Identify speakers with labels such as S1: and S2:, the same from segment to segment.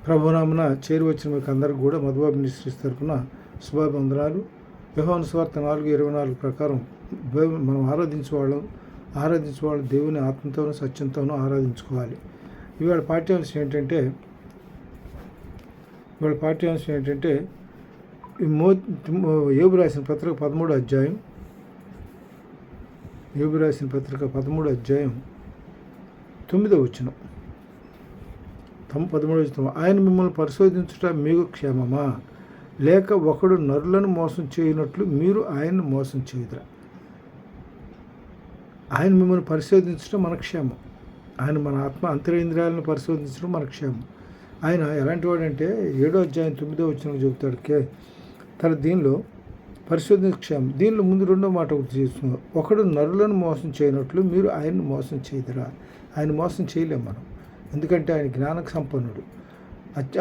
S1: ప్రభునామన చేరి వచ్చిన మీకు అందరికీ కూడా మధుబాబు మినిస్ట్రీస్ తరఫున శుభాభివందనాలు. యోహాను సువార్త 4:24 ప్రకారం మనం ఆరాధించేవాళ్ళం దేవుని ఆత్మతోనూ సత్యంతోనూ ఆరాధించుకోవాలి. ఇవాళ పాఠ్యాంశం ఏంటంటే యోబు రాసిన పత్రిక 13వ అధ్యాయం 9వ వచనం 13వ వచనం. ఆయన మిమ్మల్ని పరిశోధించుట మీకు క్షేమమా? లేక ఒకడు నరులను మోసం చేయనట్లు మీరు ఆయన్ని మోసం చేయుదురా? ఆయన మిమ్మల్ని పరిశోధించడం మన క్షేమం. ఆయన మన ఆత్మ అంతరేంద్రియాలను పరిశోధించడం మన క్షేమం. ఆయన ఎలాంటి వాడంటే 7వ అధ్యాయం 9వ వచనం చెబుతాడు తన దీనిలో పరిశోధన క్షేమం. దీనిలో ముందు 2వ మాట గుర్తు చేస్తున్నారు. ఒకడు నరులను మోసం చేయనట్లు మీరు ఆయన్ని మోసం చేయదురా? ఆయన మోసం చేయలేం మనం, ఎందుకంటే ఆయన జ్ఞానక సంపన్నుడు,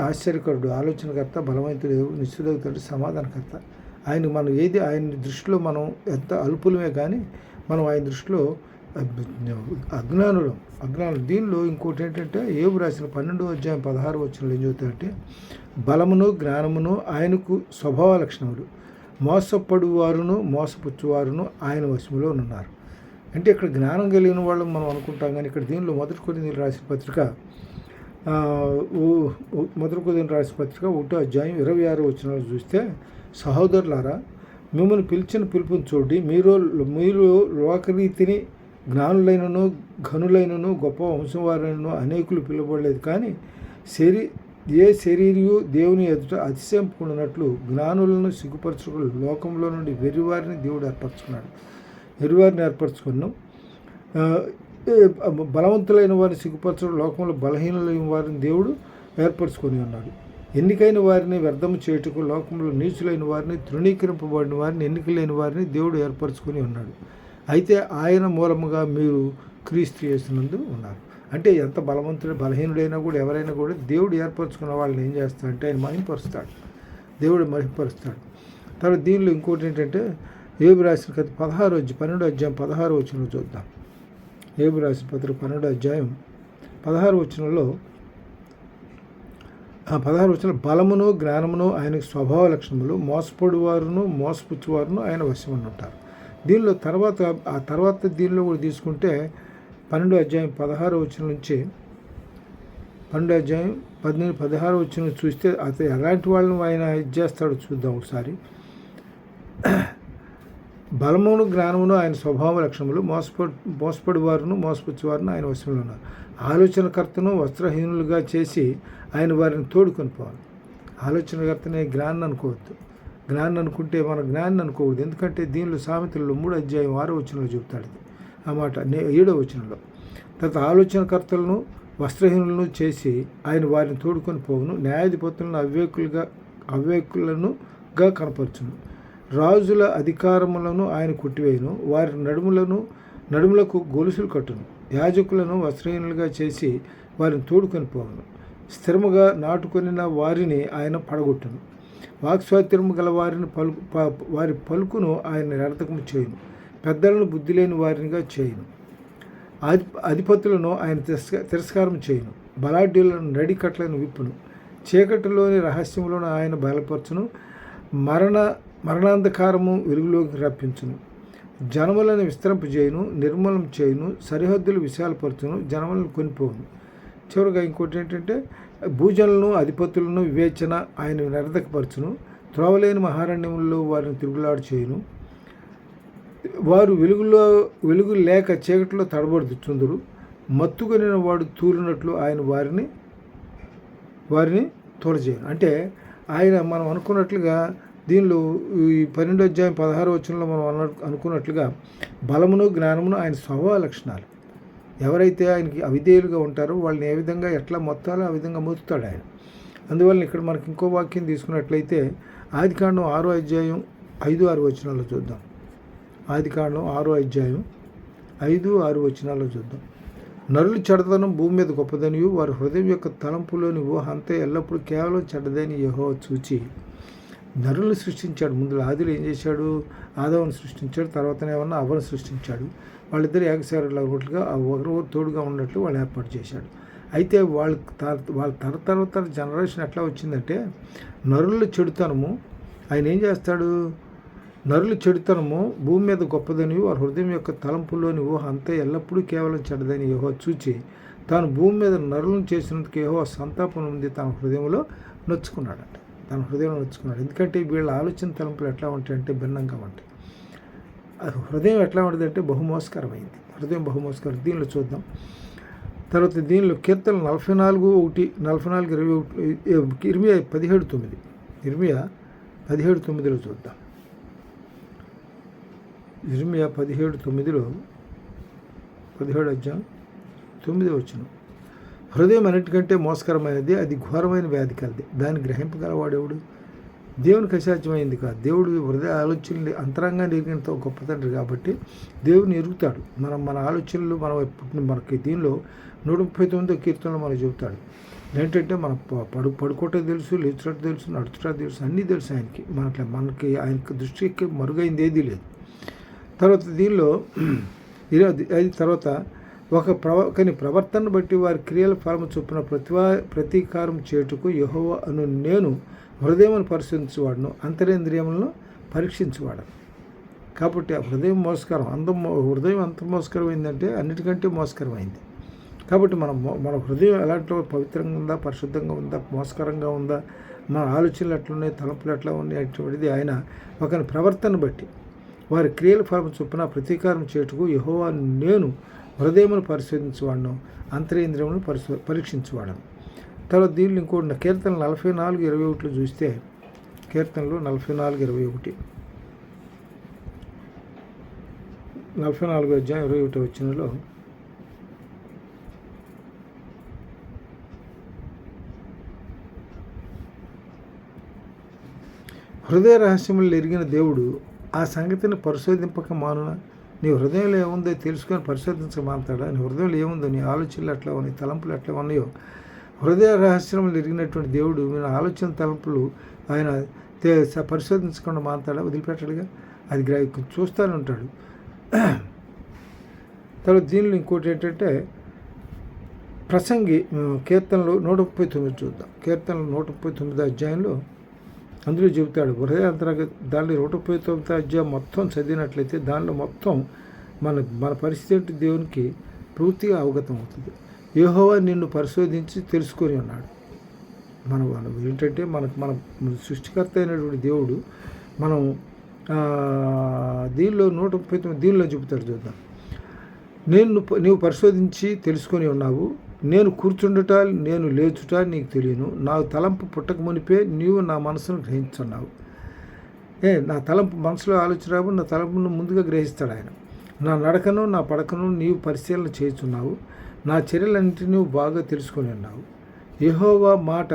S1: ఆశ్చర్యకరుడు, ఆలోచనకర్త, బలవంతుడు, నిశ్చితడు, సమాధానకర్త. ఆయన దృష్టిలో మనం ఎంత అల్పులమే కానీ మనం ఆయన దృష్టిలో అజ్ఞానులు. దీనిలో ఇంకోటి ఏంటంటే యోబు రాసిన 12వ అధ్యాయం 16వ వచనంలో ఏం చెబుతాడంటే, బలమును జ్ఞానమును ఆయనకు స్వభావ లక్షణములు, మోసపడువారును మోసపుచ్చువారును ఆయన వశములో ఉన్నారు. అంటే ఇక్కడ జ్ఞానం కలిగిన వాళ్ళు మనం అనుకుంటాం, కానీ ఇక్కడ దీనిలో మొదటి కొరింథీయులకు రాసిన పత్రిక 1వ అధ్యాయం 26వ వచనాలు చూస్తే, సహోదరులారా మిమ్మల్ని పిలిచిన పిలుపుని చూడండి, మీరు లోకరీతిని జ్ఞానులైనను ఘనులైనను గొప్ప వంశం వారైనను అనేకులు పిలువబడలేదు, కానీ ఏ శరీరియు దేవుని ఎదుట అతిశయం పొందినట్లు జ్ఞానులను సిగ్గుపరచుకుని లోకంలో నుండి వెర్రివారిని దేవుడు ఏర్పరచుకున్నాం. బలవంతులైన వారిని సిగ్గుపరచడం, లోకంలో బలహీనులైన వారిని దేవుడు ఏర్పరచుకొని ఉన్నాడు. ఎన్నికైన వారిని వ్యర్థము చేయుటకు లోకంలో నీచులైన వారిని, తృణీకరింపబడిన వారిని, ఎన్నికలైన వారిని దేవుడు ఏర్పరచుకొని ఉన్నాడు. అయితే ఆయన మూలముగా మీరు క్రీస్తు యేసునందు ఉన్నారు. అంటే ఎంత బలహీనుడైనా కూడా ఎవరైనా కూడా దేవుడు ఏర్పరచుకున్న వాళ్ళని ఏం చేస్తాడంటే ఆయన మహింపరుస్తాడు, దేవుడు మహింపరుస్తాడు. తర్వాత దీనిలో ఇంకోటి ఏంటంటే యోబు రాసిన 12వ అధ్యాయం 16వ వచనంలో చూద్దాం. యోబు రాసిన పత్రిక 12వ అధ్యాయం 16వ వచనంలో 16వ వచనం, బలమును జ్ఞానమును ఆయనకు స్వభావ లక్షణములు, మోసపడువారును మోసపుచ్చువారును ఆయన వశమని ఉంటారు. దీనిలో తర్వాత దీనిలో కూడా తీసుకుంటే 12వ అధ్యాయం 16వ వచనం నుంచి 12వ అధ్యాయం 16వ వచనం చూస్తే అతను ఎలాంటి వాళ్ళను ఆయన చేస్తాడో చూద్దాం ఒకసారి. బలమును జ్ఞానమును ఆయన స్వభావ లక్షణములు, మోసపడి వారును మోసపుచ్చేవారును ఆయన వశంలో ఉన్నారు. ఆలోచనకర్తను వస్త్రహీనులుగా చేసి ఆయన వారిని తోడుకొని పోవాలి. ఆలోచనకర్తనే జ్ఞానం అనుకోవద్దు. జ్ఞానం అనుకుంటే మన జ్ఞానం అనుకోవద్దు, ఎందుకంటే దీనిలో సామెతల్లో 3వ అధ్యాయం 6వ వచనంలో చెబుతాడు ఆ మాట. 7వ వచనంలో, తర్వాత ఆలోచనకర్తలను వస్త్రహీనులను చేసి ఆయన వారిని తోడుకొని పోవును, న్యాయాధిపతులను అవివేకులనుగా కనపరచును, రాజుల అధికారములను ఆయన కొట్టివేయును, వారి నడుములకు గొలుసులు కట్టును, యాజకులను వస్త్రహీనులుగా చేసి వారిని తోడుకొని పోవును, స్థిరముగా నాటుకొనిన వారిని ఆయన పడగొట్టును, వాక్స్వాత్యము గల వారి పలుకును ఆయన నిరర్థకము చేయును, పెద్దలను బుద్ధి లేని వారినిగా చేయును, అధిపతులను ఆయన తిరస్కారం చేయును, బలాఢ్యులను నడికట్లను విప్పును, చీకటిలోని రహస్యములను ఆయన బయలుపరచును, మరణాంధకారము వెలుగులోకి రప్పించును, జనములను విస్తరింపజేయును, నిర్మూలన చేయును, సరిహద్దులు విశాలపరచును, జనములను కొనిపోవును. చివరిగా ఇంకోటి ఏంటంటే భూజనులను అధిపతులను వివేచన ఆయన నిరర్ధకపరచును, త్రోవలేని మహారణ్యములలో వారిని తిరుగులాడు చేయును, వారు వెలుగు లేక చీకటిలో తడబడుచుందురు, మత్తుకొనిన వాడు తూలినట్లు ఆయన వారిని తోలచేయను. అంటే ఆయన మనం అనుకున్నట్లుగా దీనిలో ఈ 12వ అధ్యాయం 16వ వచనంలో మనం అనుకున్నట్లుగా బలమును జ్ఞానమును ఆయన స్వభావ లక్షణాలు. ఎవరైతే ఆయనకి అవిధేయులుగా ఉంటారో వాళ్ళని ఏ విధంగా ఎట్లా మొత్తాలో ఆ విధంగా మొత్తుతాడు ఆయన. అందువల్ల ఇక్కడ మనకి ఇంకో వాక్యం తీసుకున్నట్లయితే ఆదికాండం 6వ అధ్యాయం 5-6 వచనాల్లో చూద్దాం. ఆదికాండం 6వ అధ్యాయం 5-6 వచనాల్లో చూద్దాం. నరులు చెడ్డదనం భూమి మీద గొప్పదనియు వారి హృదయం యొక్క తలంపులోని ఊహ అంతా ఎల్లప్పుడూ కేవలం చెడ్డదని యెహోవా చూచి నరులను సృష్టించాడు. ముందు ఆదిలో ఏం చేశాడు? ఆదామును సృష్టించాడు, తర్వాతనే ఏమన్నా అవ్వను సృష్టించాడు. వాళ్ళిద్దరు ఏకశారులుగా ఒకరు తోడుగా ఉన్నట్లు వాళ్ళు ఏర్పాటు చేశాడు. అయితే వాళ్ళ తరతర జనరేషన్ ఎట్లా వచ్చిందంటే నరుల చెడుతనము, ఆయన ఏం చేస్తాడు, నరుల చెడుతనము భూమి మీద గొప్పదని వారి హృదయం యొక్క తలంపుల్లోని ఊహ అంతా ఎల్లప్పుడూ కేవలం చెడ్డదని యెహోవా చూచి తాను భూమి మీద నరులను చేసినందుకు యెహోవా సంతాపం ఉంది తన హృదయంలో నొచ్చుకున్నాడంట. తన హృదయంలో నొచ్చుకున్నాడు. ఎందుకంటే వీళ్ళ ఆలోచన తలంపులు ఎట్లా ఉంటాయంటే భిన్నంగా ఉంటాయి. హృదయం ఎట్లా ఉంటుంది అంటే బహుమోస్కరమైంది. హృదయం బహుమోస్కరం. దీనిలో చూద్దాం. తర్వాత దీనిలో కీర్తనలు 44:1, 44:21, ఇర్మియా 17:9, ఇర్మియా 17:9లో చూద్దాం. ఇర్మియా 17:9లో 17 అధ్యాయం 9వ వచనం. హృదయం అన్నిటికంటే మోసకరమైనది, అది ఘోరమైన వ్యాధి కలది, దాన్ని గ్రహింపగలవాడెవడు? దేవునికి అసాధ్యమైంది కాదు. దేవుడు హృదయ ఆలోచనలు అంతరంగాన్ని ఎరిగినంత గొప్ప తండ్రి కాబట్టి దేవుని ఎరుగుతాడు. మన ఆలోచనలు మనకి దీనిలో 139వ కీర్తనలో మనకు చెబుతాడు ఏంటంటే మన పడుకోవటం తెలుసు, లేచినట్టు తెలుసు, నడుచుట తెలుసు, అన్నీ తెలుసు ఆయనకి. మనకి ఆయనకి దృష్టికి మరుగైంది ఏదీ లేదు. తర్వాత దీనిలో అది తర్వాత కానీ ప్రవర్తన బట్టి వారి క్రియల ఫలము చొప్పున ప్రతీకారం చేటుకు యెహోవా అను నేను హృదయమును పరిశీలించేవాడును, అంతరేంద్రియములను పరీక్షించేవాడను. కాబట్టి ఆ హృదయం మోసకరం. హృదయం అంత మోసకరమైందంటే అన్నిటికంటే మోసకరమైంది. కాబట్టి మన హృదయం ఎలాంటి పవిత్రంగా ఉందా, పరిశుద్ధంగా ఉందా, మోసకరంగా ఉందా, మన ఆలోచనలు ఎట్లున్నాయి, తలంపులు ఎట్లా ఉన్నాయి అటువంటిది ఆయన ఒకరి ప్రవర్తన బట్టి వారి క్రియల ఫలము చొప్పున ప్రతీకారం చేటుకు యెహోవా నేను హృదయమును పరిశోధించేవాడను, అంతరేంద్రియములను పరీక్షించేవాడను. తర్వాత దీనిలో ఇంకోటి కీర్తనలు 44:21 చూస్తే, కీర్తనలు 44:21, 44వ అధ్యాయం 21వ వచనంలో హృదయ రహస్యములు ఎరిగిన దేవుడు ఆ సంగతిని పరిశోధింపక మానునా? నీ హృదయంలో ఏముందో తెలుసుకొని పరిశోధించక మానతాడా? నీ హృదయంలో ఏముందో, నీ ఆలోచనలు ఎట్లా ఉన్నాయి, తలంపులు ఎట్లా ఉన్నాయో హృదయ రహస్యములు ఎరిగినటువంటి దేవుడు మీ ఆలోచన తలంపులు ఆయన పరిశోధించకుండా మానతాడా? వదిలిపెట్టాడుగా. అది చూస్తూనే ఉంటాడు. తర్వాత దీనిలో ఇంకోటి ఏంటంటే ప్రసంగి కీర్తనలు 139 చూద్దాం. కీర్తనలు 139 అధ్యాయంలో అందులో చెబుతాడు హృదయ అంతరంగ. దానిలో 139 అధ్యాయం మొత్తం చదివినట్లయితే దానిలో మొత్తం మన పరిస్థితి ఏంటి దేవునికి పూర్తిగా అవగతం అవుతుంది. యెహోవా నిన్ను పరిశోధించి తెలుసుకొని ఉన్నాడు. మనం ఏంటంటే మన సృష్టికర్త అయినటువంటి దేవుడు మనం దీనిలో 139 దీనిలో చెబుతాడు చూద్దాం. నీవు పరిశోధించి తెలుసుకొని ఉన్నావు, నేను కూర్చుండుట నేను లేచుట నీకు తెలియను, నా తలంపు పుట్టక మునిపే నీవు నా మనసును గ్రహించున్నావు. నా తలంపు మనసులో ఆలోచన నా తలంపును ముందుగా గ్రహిస్తాడు ఆయన. నా నడకను నా పడకను నీవు పరిశీలన చేస్తున్నావు, నా చర్యలన్నింటినీ నువ్వు బాగా తెలుసుకొని ఉన్నావు. యెహోవా మాట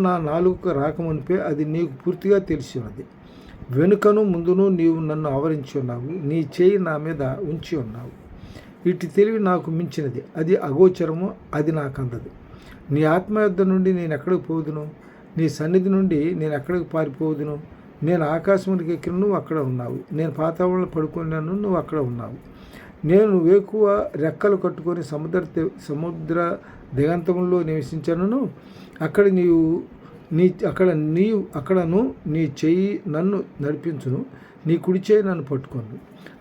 S1: నా నాలుకకు రాకమునిపే అది నీకు పూర్తిగా తెలిసి ఉన్నది. వెనుకను ముందును నీవు నన్ను ఆవరించి ఉన్నావు, నీ చేయి నా మీద ఉంచి ఉన్నావు. ఇటు తెలివి నాకు మించినది, అది అగోచరము, అది నాకు అందదు. నీ ఆత్మ యొద్ద నుండి నేను ఎక్కడికి పోదును, నీ సన్నిధి నుండి నేను ఎక్కడికి పారిపోదును. నేను ఆకాశమునికి ఎక్కిన నువ్వు అక్కడ ఉన్నావు, నేను పాతాళంలో పడుకున్నాను నువ్వు అక్కడ ఉన్నావు. నేను వేకువ రెక్కలు కట్టుకొని సముద్ర దిగంతంలో నివసించను, అక్కడను నీ చెయ్యి నన్ను నడిపించును, నీ కుడి చేయి నన్ను పట్టుకొను.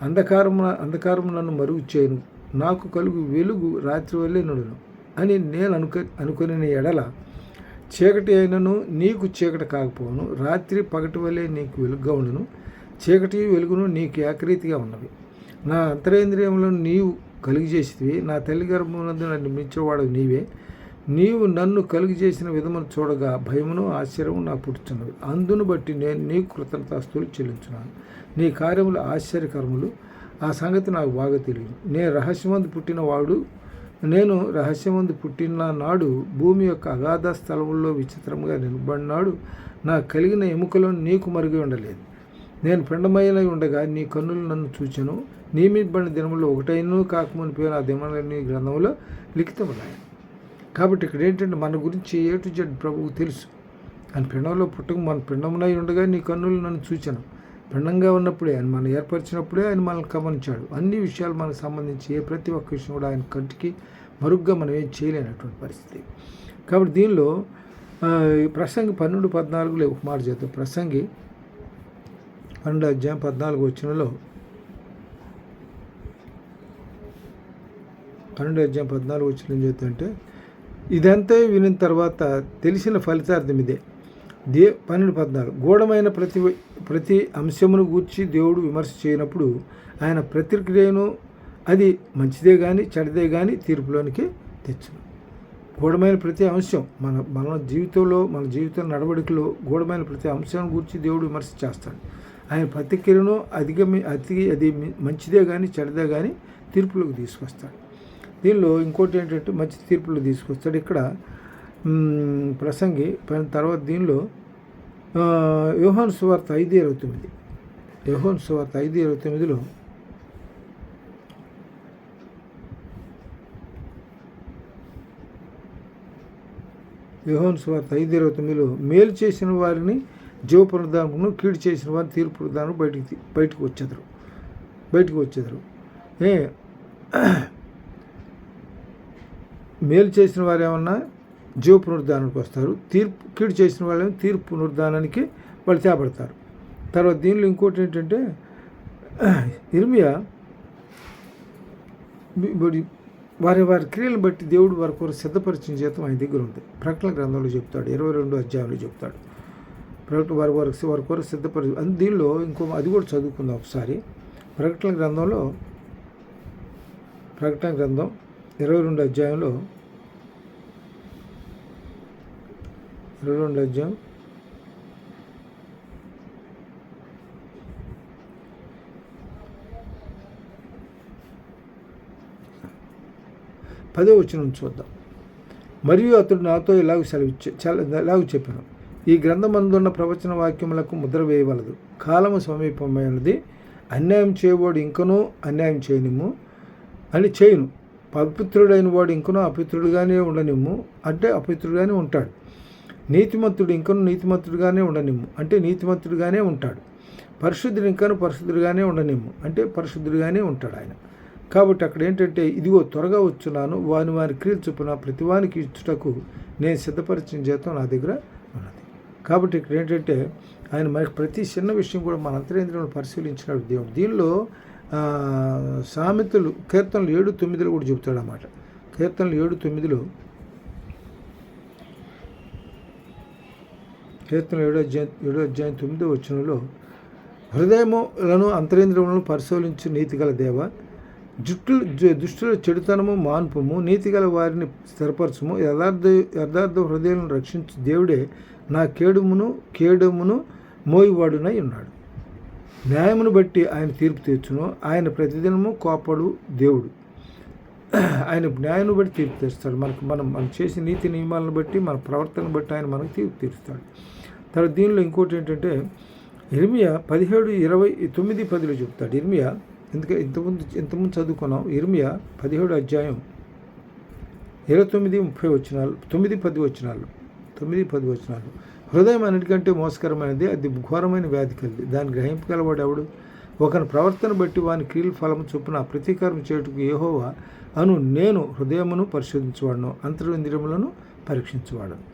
S1: అంధకారము నన్ను మరుగు చేయను, నాకు కలుగు వెలుగు రాత్రి వల్లే నుడును అని నేను అనుకునే ఎడల చీకటి అయినను నీకు చీకటి కాకపోవును, రాత్రి పగటి వల్లే నీకు వెలుగుగా ఉండును. చీకటి వెలుగును నీకు ఏకరీతిగా ఉన్నవి. నా అంతరేంద్రియములను నీవు కలుగజేసివి, నా తల్లి గర్భమునందు నన్ను నిర్మించేవాడు నీవే. నీవు నన్ను కలుగజేసిన విధమును చూడగా భయమును ఆశ్చర్యము నాకు పుట్టుచున్నవి. అందును బట్టి నేను నీకు కృతజ్ఞతాస్తుతులు చెల్లించున్నాను. నీ కార్యములు ఆశ్చర్యకరములు, ఆ సంగతి నాకు బాగా తెలియదు. నేను రహస్యమందు పుట్టిన నాడు భూమి యొక్క అగాధ స్థలముల్లో విచిత్రంగా నిలబడినాడు. నాకు కలిగిన ఎముకలను నీకు మరుగి ఉండలేదు. నేను పిండమయ్యలై ఉండగా నీ కన్నులు నన్ను చూచెను. నియమింపబడిన దినములో ఒకటైనూ కాకమునిపోయిన ఆ దినములన్నీ గ్రంథంలో లిఖితమున్నాయి. కాబట్టి ఇక్కడ ఏంటంటే మన గురించి A to Z ప్రభువు తెలుసు. ఆయన పిండంలో మన పిండమునై ఉండగా నీ కన్నులు నన్ను చూచెను. పిండంగా ఉన్నప్పుడే ఆయన మనం ఏర్పరిచినప్పుడే ఆయన మనల్ని గమనించాడు. అన్ని విషయాలు మనకు సంబంధించి ప్రతి ఒక్క విషయం కూడా ఆయన కంటికి మరుగ్గా మనం ఏం చేయలేనటువంటి పరిస్థితి. కాబట్టి దీనిలో ప్రసంగి 12-14 ఒక మాట చేద్దాం. ప్రసంగి 12-14 వచనంలో 12-14 వచనం ఏం చెప్తుందంటే, ఇదంతా వినిన తర్వాత తెలిసిన ఫలితార్థం ఇదే. 12-14 గూఢమైన ప్రతి అంశమును గూర్చి దేవుడు విమర్శ చేయనప్పుడు ఆయన ప్రతిక్రియను అది మంచిదే కానీ చెడ్డదే కానీ తీర్పులోనికి తెచ్చును. గూఢమైన ప్రతి అంశం మన జీవితంలో మన జీవిత నడవడికలో గూఢమైన ప్రతి అంశాన్ని గురించి దేవుడు విమర్శ చేస్తాడు. ఆయన ప్రతిక్రియను అది మంచిదే కానీ చెడ్డదే కానీ తీర్పులోకి తీసుకొస్తాడు. దీనిలో ఇంకోటి ఏంటంటే మంచి తీర్పులు తీసుకొస్తాడు. ఇక్కడ ప్రసంగి తర్వాత దీనిలో యోహాను సువార్త 5:29 యోహాను సువార్త 5:29లో యోహాను సువార్త 5:29లో మేలు చేసిన వారిని జీవ పునరుద్ధానమును, కీడు చేసిన వారిని తీర్పు పునరుద్ధానం బయటకు వచ్చేదరు. మేలు చేసిన వారు ఏమన్నా జీవ పునరుద్ధానానికి వస్తారు, కీడు చేసిన వాళ్ళేమో తీర్పు పునరుద్ధానానికి వాళ్ళు తేపడతారు. తర్వాత దీనిలో ఇంకోటి ఏంటంటే ఇర్మియా వారి క్రియలను బట్టి దేవుడు వారి కొరకు సిద్ధపరిచిన జీతం ఆయన దగ్గర ఉంది. ప్రకటన గ్రంథంలో చెప్తాడు, 22 అధ్యాయంలో చెప్తాడు. వారి కొరకు సిద్ధపరి దీనిలో అది కూడా చదువుకుందాం ఒకసారి. ప్రకటన గ్రంథం 22 అధ్యాయంలో 22 అధ్యాయం 10వ వచనం చూద్దాం. మరియు అతడు నాతో ఇలాగ చెప్పాను, ఈ గ్రంథమందున్న ప్రవచన వాక్యములకు ముద్ర వేయవలదు, కాలము సమీపమైనది, అన్యాయం చేయవాడు ఇంకనూ అన్యాయం చేయనిమ్ము అని చేయను, అపవిత్రుడైన వాడు ఇంకనూ అపవిత్రుడుగానే ఉండనిమ్ము అంటే అపవిత్రుడుగానే ఉంటాడు, నీతిమంతుడు ఇంకనూ నీతిమంతుడుగానే ఉండనిమ్ము అంటే నీతిమంతుడుగానే ఉంటాడు, పరిశుద్ధుడు ఇంకనూ పరిశుద్ధుడుగానే ఉండనిమ్ము అంటే పరిశుద్ధుడుగానే ఉంటాడు ఆయన. కాబట్టి అక్కడ ఏంటంటే, ఇదిగో త్వరగా వచ్చున్నాను, వారి క్రియలు చొప్పున ప్రతివానికి ఇచ్చుటకు నేను సిద్ధపరిచిన జీతం నా దగ్గర ఉన్నది. కాబట్టి ఇక్కడ ఏంటంటే ఆయన మనకి ప్రతి చిన్న విషయం కూడా మన అంతరేంద్రియంలో పరిశీలించినాడు దేవుడు. దీనిలో సామెతలు కీర్తనలు 7:9 కూడా చెబుతాడు అన్నమాట. కీర్తనలు 7:9 7:9 వచనంలో, హృదయములను అంతరేంద్రియములను పరిశీలించు నీతిగల దేవ, దుష్టుల చెడుతనము మాన్పము, నీతిగల వారిని స్థిరపరచము, యథార్థ హృదయాలను రక్షించు దేవుడే నా కేడమును మోయివాడునై ఉన్నాడు. న్యాయమును బట్టి ఆయన తీర్పు తీర్చును, ఆయన ప్రతిదినము కోపడు దేవుడు. ఆయన న్యాయాన్ని బట్టి తీర్పు తీరుస్తాడు. మనం చేసే నీతి నియమాలను బట్టి మన ప్రవర్తనను బట్టి ఆయన మనకు తీర్పు తీరుస్తాడు. తర్వాత దీనిలో ఇంకోటి ఏంటంటే ఇర్మియా 17:20-9-10 చెప్తాడు. ఇర్మియా ఇంతకుముందు చదువుకున్నాం. ఇర్మియా 17 అధ్యాయం 29-30 వచనాలు, 9-10 వచనాలు. హృదయం అన్నిటికంటే మోసకరమైనది, అది ఘోరమైన వ్యాధి కలిది, దాన్ని గ్రహింపగలవాడు ఎవడు? ఒకని ప్రవర్తన బట్టి వాని క్రియల ఫలము చొప్పున ప్రతీకారం చేయుటకు యెహోవా అను నేను హృదయమును పరిశోధించేవాడును, అంతరింద్రియములను పరీక్షించేవాడును.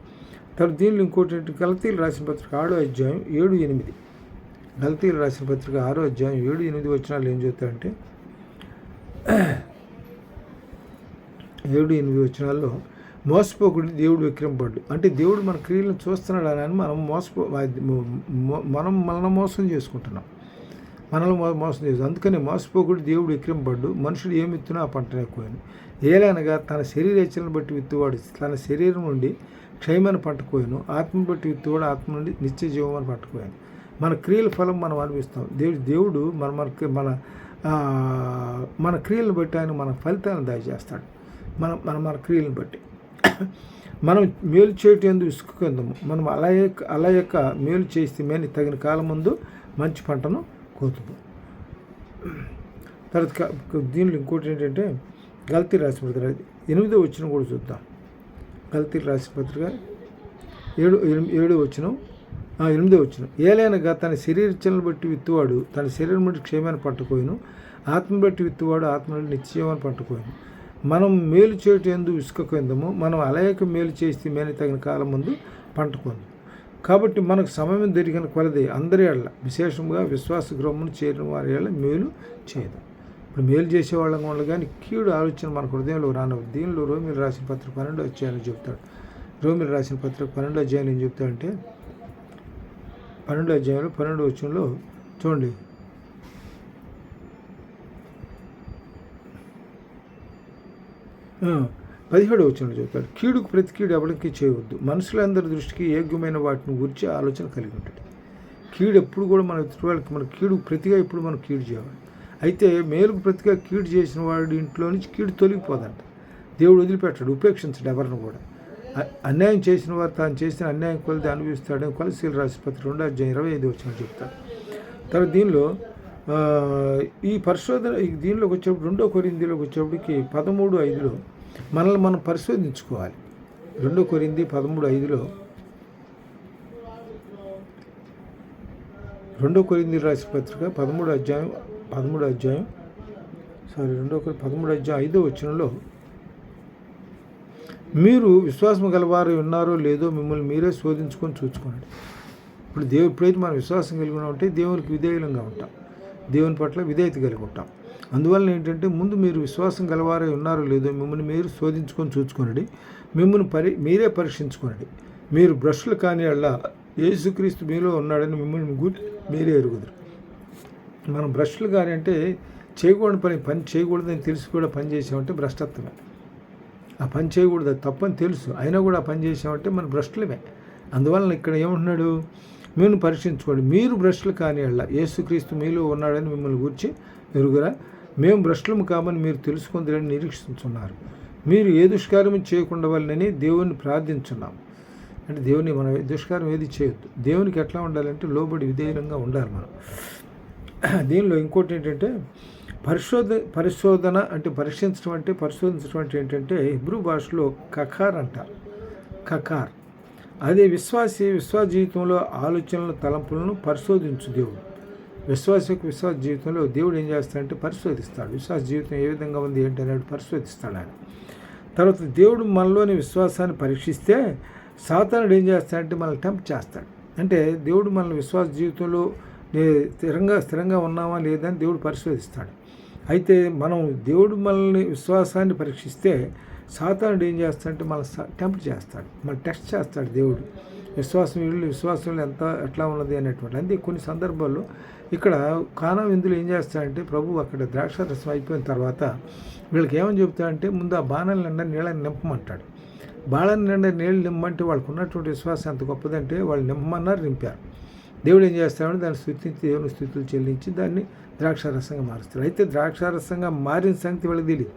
S1: తర్వాత దీనిలో ఇంకోటి గలతీయులు రాసిన పత్రిక 6వ అధ్యాయం 7-8. గలతీయులు రాసిన పత్రిక 6వ అధ్యాయం 7-8 వచనాలు ఏం చెప్తారంటే, 7-8 వచనాల్లో, మోసపోకుడి దేవుడు విక్రమపడ్డు అంటే దేవుడు మన క్రియలను చూస్తున్నాడు అని మనం మోసం చేసుకుంటున్నాం, మనల్ని మోసం చేస్తాం. అందుకని మోసపోకుడి దేవుడు విక్రమపడ్డు, మనుషుడు ఏమి విత్తునా ఆ పంటను ఎక్కువని. ఏలనగా తన శరీరేచ్ఛలను బట్టి విత్తువాడు తన శరీరం నుండి క్షయమైన పంట కోయను, ఆత్మను బట్టి విత్తువాడు ఆత్మ నుండి నిత్య జీవమని పంట కోయను. మన క్రియల ఫలం మనం అనిపిస్తాం. దేవుడు మన క్రియలను బట్టి ఆయన మన ఫలితాలను దయచేస్తాడు. మన క్రియలను బట్టి మనం మేలు చేయటం ఎందుకు విసుకుందాము, మనం అలా యొక్క మేలు చేస్తే మేలు తగిన కాలం ముందు మంచి పంటను కోతుము. తర్వాత దీనిలో ఇంకోటి ఏంటంటే గలతీ రాసిన పత్రిక 8వ వచనం కూడా చూద్దాం. గలతీ రాసిన పత్రిక 7వ వచనం, 8వ వచనం, ఏలైనగా తన శరీరచలను బట్టి విత్తువాడు తన శరీరం బట్టి క్షేమాన్ని పట్టుకోను, ఆత్మ బట్టి విత్తువాడు ఆత్మ బట్టి నిత్యజీవాన్ని పట్టుకోను. మనం మేలు చేయటం ఎందు విసుకకుందము, మనం అలయక మేలు చేస్తే మేలు తగిన కాలం ముందు పంటకుందాం. కాబట్టి మనకు సమయం దొరికిన కొలది అందరి ఏళ్ళ విశేషంగా విశ్వాస గృహమును చేరిన వారి ఏళ్ళ మేలు చేయదు. ఇప్పుడు మేలు చేసేవాళ్ళం వాళ్ళు కానీ కీడు ఆలోచన మన హృదయంలో రానవు. దీనిలో రోమిలు రాసిన పత్రిక 12వ అధ్యాయం చెప్తాడు. రోమిలు రాసిన పత్రిక 12వ అధ్యాయం ఏం చెప్తాడంటే 12వ అధ్యాయంలో 12వ వచనంలో చూడండి, ఆ, 17వ వచనంలో చెప్తాడు, కీడుకు ప్రతి కీడు ఎవరికి చేయవద్దు, మనుషులందరి దృష్టికి యోగ్యమైన వాటిని గురించి ఆలోచన కలిగి ఉంటుంది. కీడు ఎప్పుడు కూడా మన ఎదుటి వాళ్ళకి మన కీడుకు ప్రతిగా ఎప్పుడు మనం కీడు చేయాలి. అయితే మేలుకు ప్రతిగా కీడు చేసిన వాడి ఇంట్లో నుంచి కీడు తొలగిపోదంట. దేవుడు వదిలిపెట్టాడు, ఉపేక్షించడు ఎవరిని కూడా. అన్యాయం చేసిన వారు తాను చేసిన అన్యాయం కొలిది అనుభవిస్తాడని కొలసీలు రాసిన పత్రిక 2వ అధ్యాయం 25వ వచనం చెప్తాడు. తర్వాత దీనిలో ఈ పరిశోధన దీనిలోకి వచ్చేప్పుడు 2 కొరింథీలోకి వచ్చేప్పటికి 13:5లో మనల్ని మనం పరిశోధించుకోవాలి. 2 కొరింథీ 13:5లో 2 కొరింథీ రాసిన పత్రిక 13వ అధ్యాయం 5వ వచనంలో, మీరు విశ్వాసం గలవారు ఉన్నారో లేదో మిమ్మల్ని మీరే శోధించుకొని చూసుకోండి. ఇప్పుడు ఎప్పుడైతే మనం విశ్వాసం కలిగి ఉన్నామంటే దేవునికి విధేయులంగా ఉంటాం, దేవుని పట్ల విధేయత కలిగి ఉంటాం. అందువల్ల ఏంటంటే ముందు మీరు విశ్వాసం గలవారే ఉన్నారో లేదో మిమ్మల్ని మీరు శోధించుకొని చూసుకోండి, మిమ్మల్ని మీరే పరీక్షించుకోండి. మీరు బ్రష్లు కాని అలా యేసుక్రీస్తు మీలో ఉన్నాడని మిమ్మల్ని మీరే ఎరుగుదురు. మనం బ్రష్లు కానీ అంటే చేయకూడని పని చేయకూడదని తెలిసి కూడా పని చేసామంటే భ్రష్టత్వమే. ఆ పని చేయకూడదు, అది తప్పని తెలుసు అయినా కూడా ఆ పని చేసామంటే మన భ్రష్టులమే. అందువలన ఇక్కడ ఏమంటున్నాడు, మీరు పరీక్షించుకోండి, మీరు బ్రష్లు కాని అలా యేసుక్రీస్తు మీలో ఉన్నాడని మిమ్మల్ని గురించి ఎరుగురా, మేము భ్రష్టులము కామని మీరు తెలుసుకుందని నిరీక్షిస్తున్నారు. మీరు ఏ దుష్కార్యం చేయకుండా వాళ్ళని దేవుణ్ణి ప్రార్థించున్నాం. అంటే దేవుని మనం దుష్కారం ఏది చేయొద్దు. దేవునికి ఎట్లా ఉండాలంటే లోబడి విధేయంగా ఉండాలి మనం. దీనిలో ఇంకోటి ఏంటంటే పరిశోధన అంటే పరిశోధించడం అంటే ఏంటంటే హిబ్రూ భాషలో కకార్ అంటారు. కకార్ అదే విశ్వాస జీవితంలో ఆలోచనలు తలంపులను పరిశోధించు దేవుడు. విశ్వాస జీవితంలో దేవుడు ఏం చేస్తాడంటే పరిశోధిస్తాడు. విశ్వాస జీవితం ఏ విధంగా ఉంది ఏంటి అనేది పరిశోధిస్తాడు ఆయన. తర్వాత దేవుడు మనలోని విశ్వాసాన్ని పరీక్షిస్తే సాతానుడు ఏం చేస్తాడంటే మనల్ని టెంప్ట్ చేస్తాడు. అంటే దేవుడు మన విశ్వాస జీవితంలో స్థిరంగా ఉన్నామా లేదా అని దేవుడు పరిశోధిస్తాడు. అయితే మనం దేవుడు మనల్ని విశ్వాసాన్ని పరీక్షిస్తే సాతానుడు ఏం చేస్తాడంటే మనల్ని టెంప్ట్ చేస్తాడు, మన టెస్ట్ చేస్తాడు. దేవుడు విశ్వాసంలో ఎట్లా ఉన్నది అనేటువంటి. అంటే కొన్ని సందర్భాల్లో ఇక్కడ కానా విందులు ఏం చేస్తాడంటే ప్రభు అక్కడ ద్రాక్షారసం అయిపోయిన తర్వాత వీళ్ళకి ఏమని చెబుతాడంటే ముందు ఆ బాణాల నిండా నీళ్ళని నింపమంటాడు. బాణాల నిండా నీళ్ళు నింపమంటే వాళ్ళకు ఉన్నటువంటి విశ్వాసం ఎంత గొప్పదంటే వాళ్ళు నింపమన్నారు, నింపారు. దేవుడు ఏం చేస్తాడంటే దాన్ని స్తుతించి దేవుని స్థుతులు చెల్లించి దాన్ని ద్రాక్షారసంగా మారుస్తాడు. అయితే ద్రాక్షారసంగా మారిన సంగతి వాళ్ళకి తెలియదు.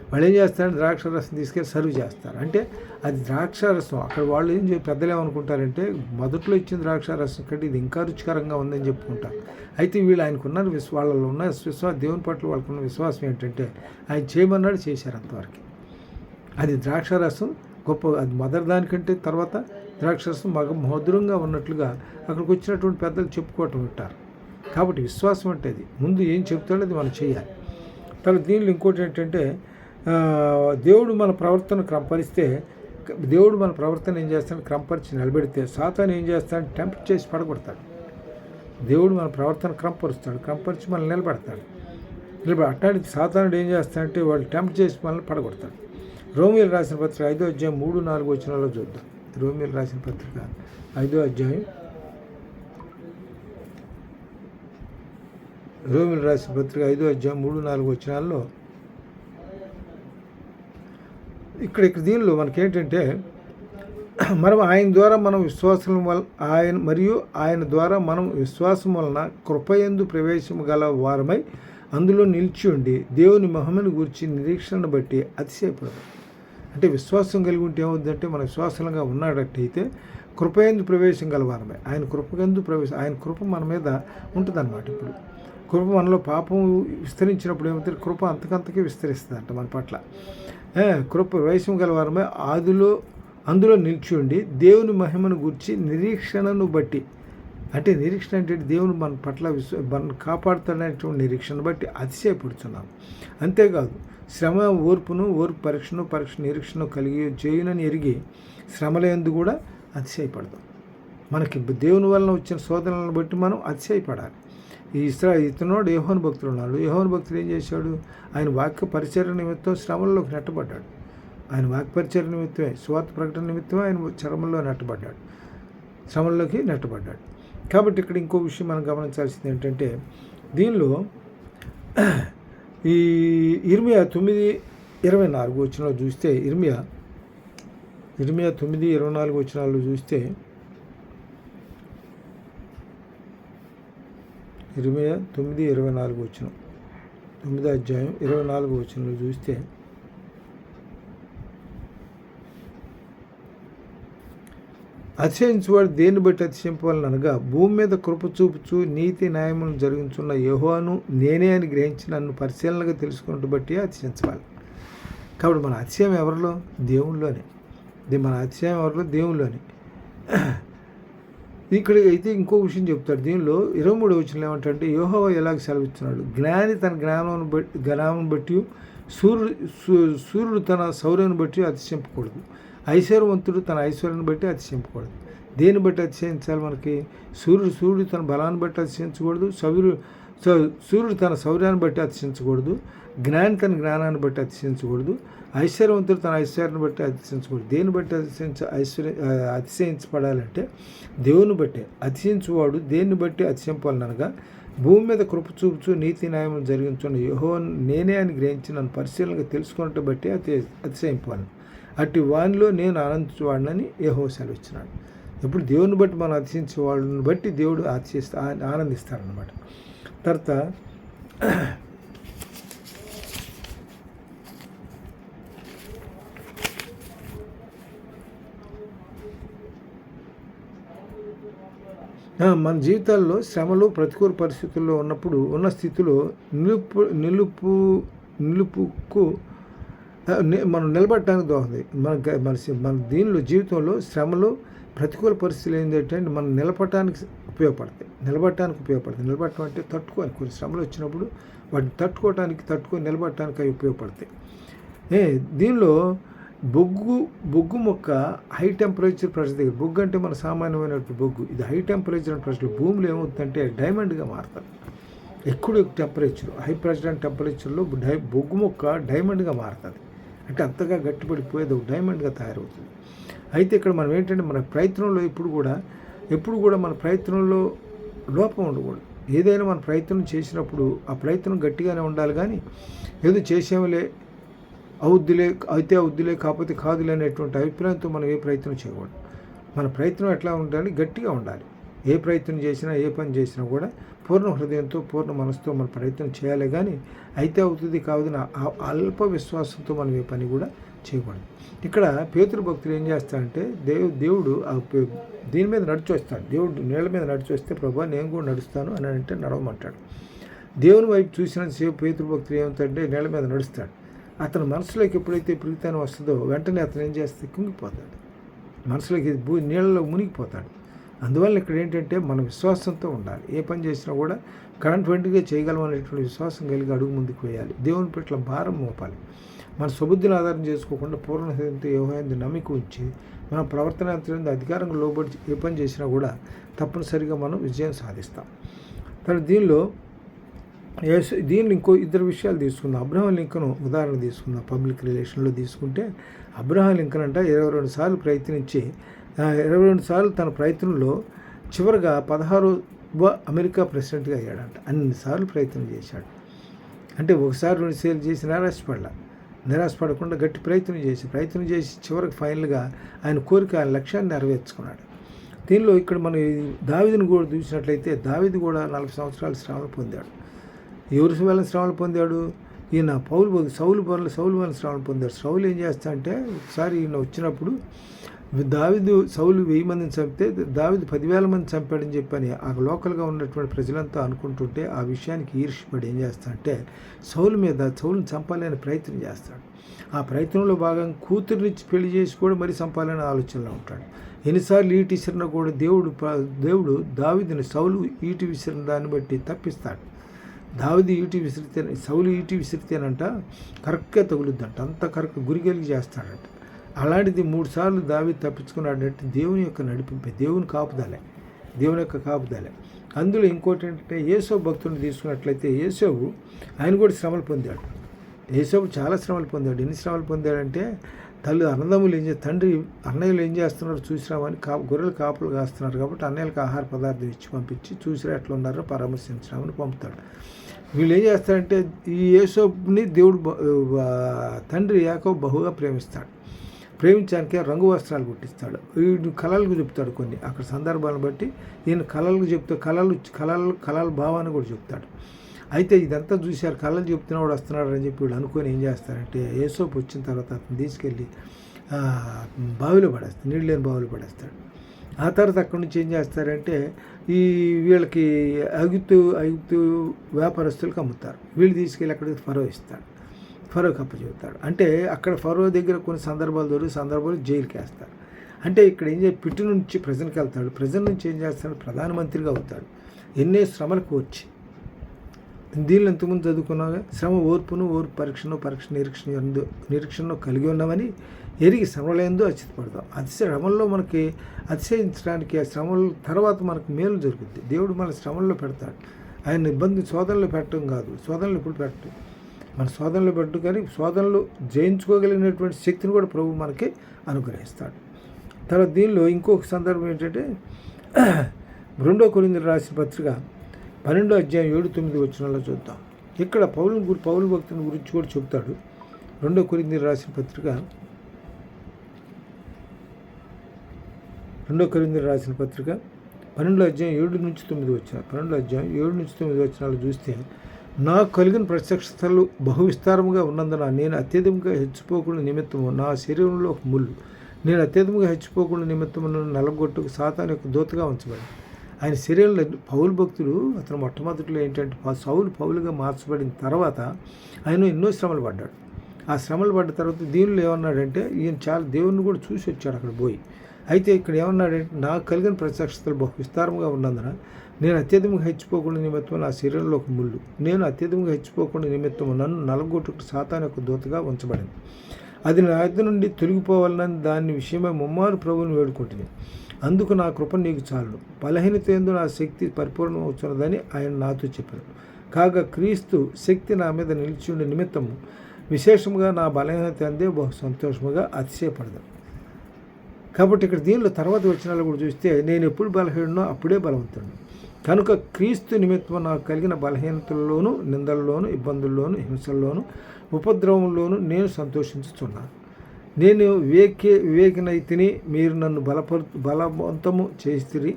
S1: వాళ్ళు ఏం చేస్తారంటే ద్రాక్షారసం తీసుకెళ్ళి సర్వ్ చేస్తారు. అంటే అది ద్రాక్షారసం. అక్కడ వాళ్ళు పెద్దలు ఏమనుకుంటారంటే మొదట్లో ఇచ్చిన ద్రాక్షారసం కంటే ఇది ఇంకా రుచికరంగా ఉందని చెప్పుకుంటారు. అయితే వీళ్ళు ఆయనకున్న వాళ్ళలో ఉన్న విశ్వాసం, దేవుని పట్ల వాళ్ళకున్న విశ్వాసం ఏంటంటే ఆయన చేయమన్నాడు, చేశారు అంతవరకు. అది ద్రాక్షారసం గొప్ప, అది మొదటి దానికంటే తర్వాత ద్రాక్షరసం మధురంగా ఉన్నట్లుగా అక్కడికి వచ్చినటువంటి పెద్దలు చెప్పుకోవటం ఉంటారు. కాబట్టి విశ్వాసం అంటే అది ముందు ఏం చెప్తాడో అది మనం చేయాలి. తర్వాత దీనిలో ఇంకోటి ఏంటంటే దేవుడు మన ప్రవర్తన క్రమపరిస్తే, దేవుడు మన ప్రవర్తన ఏం చేస్తాడు క్రమపరిచి నిలబెడితే సాతాను ఏం చేస్తాడు టెంప్ట్ చేసి పడగొడతాడు. దేవుడు మన ప్రవర్తన క్రమపరిచి మనల్ని నిలబెడతాడు. అట్లాంటి సాతానుడు ఏం చేస్తాడంటే వాళ్ళు టెంప్ట్ చేసి మనల్ని పడగొడతాడు. రోమిలు రాసిన పత్రిక 5వ అధ్యాయం 3-4 వచనాల్లో చూద్దాం. రోమిలు రాసిన పత్రిక 5వ అధ్యాయం 3-4 వచనాల్లో ఇక్కడ దీనిలో మనకేంటంటే మనం ఆయన ద్వారా మనం విశ్వాసం ఆయన ద్వారా మనం విశ్వాసం వలన కృపయందు ప్రవేశం గల వారమై అందులో నిలిచి ఉండి దేవుని మహిమను గురించి నిరీక్షణను బట్టి అతిశయపడదు. అంటే విశ్వాసం కలిగి ఉంటే ఏమవుతుందంటే మన విశ్వాసంగా ఉన్నాడట్టయితే కృపయందు ప్రవేశం గలవారమే, ఆయన కృప మన మీద ఉంటుందన్నమాట. ఇప్పుడు కృప మనలో పాపం విస్తరించినప్పుడు ఏమవుతుంది, కృప అంతకంతకే విస్తరిస్తుంది అంట మన పట్ల. కృప ప్రవేశం గలవారమే ఆదిలో అందులో నిలిచి ఉండి దేవుని మహిమను గురించి నిరీక్షణను బట్టి, అంటే నిరీక్షణ అంటే దేవుని మన పట్ల మన కాపాడుతాడనేటువంటి నిరీక్షణ బట్టి అతిశయపడుతున్నాం. అంతేకాదు శ్రమ ఓర్పు పరీక్ష నిరీక్షణ కలిగి చేయునని ఎరిగి శ్రమలందు కూడా అతిశయపడతాం. మనకి దేవుని వలన వచ్చిన శోధనలను బట్టి మనం అతిశయపడాలి. ఇతనోడు యోహాను భక్తులు ఉన్నాడు. యోహాను భక్తులు ఏం చేశాడు? ఆయన వాక్య పరిచర్య నిమిత్తం శ్రమల్లోకి నెట్టబడ్డాడు. ఆయన వాక్య పరిచర్య నిమిత్తమే, స్వార్థ ప్రకటన నిమిత్తమే ఆయన శ్రమల్లోకి నెట్టబడ్డాడు. కాబట్టి ఇక్కడ ఇంకో విషయం మనం గమనించాల్సింది ఏంటంటే, దీనిలో ఈ ఇర్మియా 9:24 వచనాలు చూస్తే, ఇర్మియా 9:24 వచనాలు చూస్తే, ఇర్మియా 9:24 వచనం, 9వ అధ్యాయం 24 వచనంలో చూస్తే, అతిశయించువాడు దేన్ని బట్టి అతిశయింపవాలని అనగా, భూమి మీద కృప చూపుచు నీతి న్యాయములను జరిగించున్న యెహోవాను నేనే అని గ్రహించి నన్ను పరిశీలనగా తెలుసుకున్నట్టు బట్టి అతిశయించాలి. కాబట్టి మన అతిశయం ఎవరిలో? దేవునిలోనే. మన అతిశయం ఎవరిలో? దేవునిలోనే. ఇక్కడ అయితే ఇంకో విషయం చెప్తాడు. దీనిలో 23వ వచనంలో ఏమంటే, యెహోవా ఎలాగ సెలవిస్తున్నాడు, జ్ఞాని తన జ్ఞానం బట్టి, సూర్యుడు తన శౌర్యాన్ని బట్టి అతిశయింపకూడదు, ఐశ్వర్యవంతుడు తన ఐశ్వర్యాన్ని బట్టి అతిశయింపకూడదు. దేన్ని బట్టి అతిశయించాలి? మనకి సూర్యుడు తన బలాన్ని బట్టి అతిశయించకూడదు, సూర్యుడు తన శౌర్యాన్ని బట్టి అతిశయించకూడదు, జ్ఞాని తన జ్ఞానాన్ని బట్టి అతిశయించకూడదు, ఐశ్వర్యవంతుడు తన ఐశ్వర్యాన్ని బట్టి అతిశయించకూడదు. దేన్ని బట్టి అతిశయించబడాలంటే దేవుని బట్టే. అతిశయించువాడు దేన్ని బట్టి అతిశయింపాలనగా, భూమి మీద కృప చూపుచు నీతి న్యాయం జరిగించున్న యెహోవాను నేనే అని గ్రహించి నన్ను పరిశీలనగా తెలుసుకున్నట్టు బట్టి అతిశయింపాలను. అట్టి వానిలో నేను ఆనందించేవాడినని యెహోవా సెలవిచ్చినాడు. ఇప్పుడు దేవుని బట్టి మనం అతిశయించే వాళ్ళని బట్టి దేవుడు ఆనందిస్తారనమాట. తర్వాత మన జీవితాల్లో శ్రమలు ప్రతికూల పరిస్థితుల్లో ఉన్నప్పుడు ఉన్న స్థితిలో నిలుపుకు మనం నిలబడటానికి దోహదం. మన దీనిలో జీవితంలో శ్రమలు ప్రతికూల పరిస్థితులు ఏంటంటే మనం నిలబడటానికి ఉపయోగపడతాయి. నిలబడటం అంటే తట్టుకొని, కొన్ని శ్రమలు వచ్చినప్పుడు వాటిని తట్టుకొని నిలబడటానికి అవి ఉపయోగపడతాయి. దీనిలో బొగ్గు మొక్క హై టెంపరేచర్ ప్రెషర్ దగ్గర, బొగ్గు అంటే మన సామాన్యమైనటువంటి బొగ్గు, ఇది హై టెంపరేచర్ ప్రెషర్ భూమిలో ఏమవుతుందంటే డైమండ్గా మారుతుంది. ఎక్కువ టెంపరేచర్, హై ప్రెషర్ అండ్ టెంపరేచర్లో బొగ్గు మొక్క డైమండ్గా మారుతుంది. అంటే అంతగా గట్టిపడిపోయేది ఒక డైమండ్గా తయారవుతుంది. అయితే ఇక్కడ మనం ఏంటంటే మన ప్రయత్నంలో ఎప్పుడు కూడా మన ప్రయత్నంలో లోపం ఉండకూడదు. ఏదైనా మన ప్రయత్నం చేసినప్పుడు ఆ ప్రయత్నం గట్టిగానే ఉండాలి, కానీ ఏదో చేసేమలే అవుద్దిలే కాకపోతే కాదులే అనేటువంటి అభిప్రాయంతో మనం ఏ ప్రయత్నం చేయకూడదు. మన ప్రయత్నం ఎట్లా ఉండాలి? గట్టిగా ఉండాలి. ఏ ప్రయత్నం చేసినా, ఏ పని చేసినా కూడా పూర్ణ హృదయంతో, పూర్ణ మనసుతో మన ప్రయత్నం చేయాలి, కానీ అయితే అవుతుంది కాదు అల్ప విశ్వాసంతో మనం ఏ పని కూడా చేయకూడదు. ఇక్కడ పేతురు భక్తులు ఏం చేస్తారంటే, దేవుడు దీని మీద నడిచొస్తాడు. దేవుడు నీళ్ళ మీద నడిచొస్తే, ప్రభా నేను కూడా నడుస్తాను అని అంటే నడవమంటాడు. దేవుని వైపు చూసినంతసేపు పేతురు భక్తులు ఏమవుతాడంటే నీళ్ళ మీద నడుస్తాడు. అతని మనసులోకి ఎప్పుడైతే ప్రీతాన్ని వస్తుందో వెంటనే అతను ఏం చేస్తే కుంగిపోతాడు, మనసులోకి నీళ్ళలో మునిగిపోతాడు. అందువల్ల ఇక్కడ ఏంటంటే మన విశ్వాసంతో ఉండాలి. ఏ పని చేసినా కూడా కాన్ఫిడెంట్గా చేయగలం అనేటువంటి విశ్వాసం కలిగి అడుగు ముందుకు వేయాలి. దేవుని పట్ల భారం మోపాలి. మన సుబుద్ధిని ఆధారం చేసుకోకుండా పూర్ణ హృదయంతో యెహోవాయందు నమ్మిక ఉంచి మన ప్రవర్తన అధికారంగా లోబడి ఏ పని చేసినా కూడా తప్పనిసరిగా మనం విజయం సాధిస్తాం. తర్వాత దీనిలో ఇంకో ఇద్దరు విషయాలు తీసుకుందాం. అబ్రహాం లింకన్ ఉదాహరణ తీసుకుందాం. పబ్లిక్ రిలేషన్లో తీసుకుంటే అబ్రహాం లింకన్ అంటే 22 సార్లు ప్రయత్నించి 22 సార్లు తన ప్రయత్నంలో చివరిగా 16వ అమెరికా ప్రెసిడెంట్గా అయ్యాడంట. అన్నిసార్లు ప్రయత్నం చేశాడు. అంటే ఒకసారి 2 సార్లు చేసి నిరాశపడకుండా గట్టి ప్రయత్నం చేసి చివరికి ఫైనల్గా ఆయన కోరిక, ఆయన లక్ష్యాన్ని నెరవేర్చుకున్నాడు. దీనిలో ఇక్కడ మనం దావీదుని కూడా చూసినట్లయితే దావీదు కూడా 40 సంవత్సరాలు శ్రమలు పొందాడు. ఎవరి వల్ల శ్రమలు పొందాడు? ఈయన సౌలు వల్ల శ్రమలు పొందాడు. సౌలు ఏం చేస్తా అంటే, ఒకసారి ఈయన వచ్చినప్పుడు సౌలు 1000 మందిని చంపితే దావీదు 10,000 మంది చంపాడని చెప్పని ఆ లోకల్గా ఉన్నటువంటి ప్రజలంతా అనుకుంటుంటే ఆ విషయానికి ఈర్ష్యపడి ఏం చేస్తా అంటే సౌలుని చంపాలని ప్రయత్నం చేస్తాడు. ఆ ప్రయత్నంలో భాగంగా కూతురునిచ్చి పెళ్లి చేసి కూడా మరీ సంపాదన ఆలోచనలో ఉంటాడు. ఎన్నిసార్లు ఈటి విసిరినా కూడా దేవుడు దావీదుని సౌలు ఈటి విసిరిన దాన్ని బట్టి తప్పిస్తాడు. దావీదు ఈటి విసిరితే సౌలు ఈటి విసిరితేనంట కరెక్ట్గా తగులుద్దంట, అంత కరెక్ట్ గురిగలిగి చేస్తాడంట. అలాంటిది 3 సార్లు దావీదు తప్పించుకున్నాడంటే దేవుని యొక్క నడిపింపే, దేవుని యొక్క కాపుదలే. అందులో ఇంకోటి ఏంటంటే యేసోబు భక్తుని తీసుకున్నట్లయితే యేసోబు ఆయన కూడా శ్రమలు పొందాడు. యేసోబు చాలా శ్రమలు పొందాడు. ఎన్ని శ్రమలు పొందాడంటే అన్నదమ్ములు తండ్రి అన్నయ్యలు ఏం చేస్తున్నారో చూసిరామని గొర్రెలు కాపులు కాస్తున్నారు కాబట్టి అన్నయ్యలకు ఆహార పదార్థం ఇచ్చి పంపించి చూసిరా ఎట్లా ఉన్నారో పరామర్శించడామని పంపుతాడు. వీళ్ళు ఏం చేస్తారంటే ఈ యేసోబుని దేవుడు తండ్రి యాకోబు బహుగా ప్రేమించడానికే రంగు వస్త్రాలు కుట్టిస్తాడు. వీడు కళలకు చెప్తాడు కొన్ని అక్కడ సందర్భాలను బట్టి. ఈయన కళలకు చెప్తే కళల భావాన్ని కూడా చెప్తాడు. అయితే ఇదంతా చూశారు, కళలు చెప్తున్నాడు వస్తున్నాడు అని చెప్పి వీళ్ళు అనుకొని ఏం చేస్తారంటే యేసోబు వచ్చిన తర్వాత అతను తీసుకెళ్ళి బావిలో పడేస్తాడు, నీళ్ళు లేని బావిలో పడేస్తాడు. ఆ తర్వాత అక్కడి నుంచి ఏం చేస్తారంటే వీళ్ళకి ఐగుప్తు వ్యాపారస్తులకు అమ్ముతారు. వీళ్ళు తీసుకెళ్ళి అక్కడికి ఫరో ఇస్తాడు, ఫరోకి అప్పచెబుతాడు. అంటే అక్కడ ఫరో దగ్గర కొన్ని సందర్భాలు జైలుకి వేస్తారు. అంటే ఇక్కడ ఏం చేసి పిట్టు నుంచి ప్రజలకు వెళ్తాడు, ప్రజల నుంచి ఏం చేస్తాడు ప్రధానమంత్రిగా అవుతాడు. ఎన్నో శ్రమలకు వచ్చి దీనిలో ఎంతమంది చదువుకున్నాగా శ్రమ ఓర్పు పరీక్ష నిరీక్షణ కలిగి ఉన్నామని ఎరిగి శ్రమలందు అచ్చితపడతాం. శ్రమల్లో మనకి అతిశయించడానికి ఆ శ్రమల తర్వాత మనకు మేలు జరుగుద్ది. దేవుడు మన శ్రమల్లో పెడతాడు. ఆయన శోధనలో పెట్టడం కాదు, శోధనలు ఇప్పుడు పెట్టడం, మన శోధనలో పెట్టు, కానీ శోధనలు జయించుకోగలిగినటువంటి శక్తిని కూడా ప్రభు మనకి అనుగ్రహిస్తాడు. తర్వాత దీనిలో ఇంకొక సందర్భం ఏంటంటే 2 కొరింథీయులకు రాసిన పత్రిక 12వ అధ్యాయం 7-9 వచనాల్లో చూద్దాం. ఇక్కడ పౌలు భక్తుని గురించి కూడా చెప్తాడు. 2 కొరింథీయులకు రాసిన పత్రిక 12వ అధ్యాయం 7-9 వచనాలు. 12వ అధ్యాయం 7-9 వచనాలు చూస్తే, నాకు కలిగిన ప్రత్యక్షతలు బహువిస్తారముగా ఉన్నందున నేను అత్యధికంగా హెచ్చిపోకుండా నిమిత్తము నా శరీరంలో ఒక ముళ్ళు, నేను అత్యధికంగా హెచ్చిపోకుండా నిమిత్తము నన్ను నలగొట్టుకు సాతాను యొక్క దూతగా ఉంచబడి. ఆయన శరీరంలో పౌలు భక్తుడు అతను మొట్టమొదటిలో ఏంటంటే పౌలుగా మార్చబడిన తర్వాత ఆయన ఎన్నో శ్రమలు పడ్డాడు. ఆ శ్రమలు పడ్డ తర్వాత దీనిలో ఏమన్నాడంటే ఈయన చాలా దేవుణ్ణి కూడా చూసి వచ్చాడు అక్కడ పోయి. అయితే ఇక్కడ ఏమన్నాడంటే నాకు కలిగిన ప్రత్యక్షతలు బహు విస్తారంగా ఉన్నందున నేను అత్యధికంగా హెచ్చిపోకుండా నిమిత్తం నా శరీరంలో ఒక ముళ్ళు, నేను అత్యధికంగా హెచ్చిపోకుండా నిమిత్తం నన్ను నలగొట్టుకు సాతాను యొక్క దూతగా ఉంచబడింది. అది నా యొద్ద నుండి తొలగిపోవాలని దాని విషయమై ముమ్మారు ప్రభువుని వేడుకుంటుంది. అందుకు నా కృప నీకు చాలు, బలహీనత యందు నా శక్తి పరిపూర్ణం అవుతున్నదని ఆయన నాతో చెప్పారు. కాగా క్రీస్తు శక్తి నా మీద నిలిచి ఉండే నిమిత్తము విశేషంగా నా బలహీనత అందే బహు సంతోషముగా అతిశయపడదు. కాబట్టి ఇక్కడ దీనిలో తర్వాత వచనాలు కూడా చూస్తే, నేను ఎప్పుడు బలహీనో అప్పుడే బలవంతుడు, కనుక క్రీస్తు నిమిత్తం నాకు కలిగిన బలహీనతల్లోనూ నిందల్లోనూ ఇబ్బందుల్లోనూ హింసల్లోనూ ఉపద్రవంలోనూ నేను సంతోషించుతున్నాను. నేను వివేకినైతిని, మీరు నన్ను బలవంతము చేసిరి.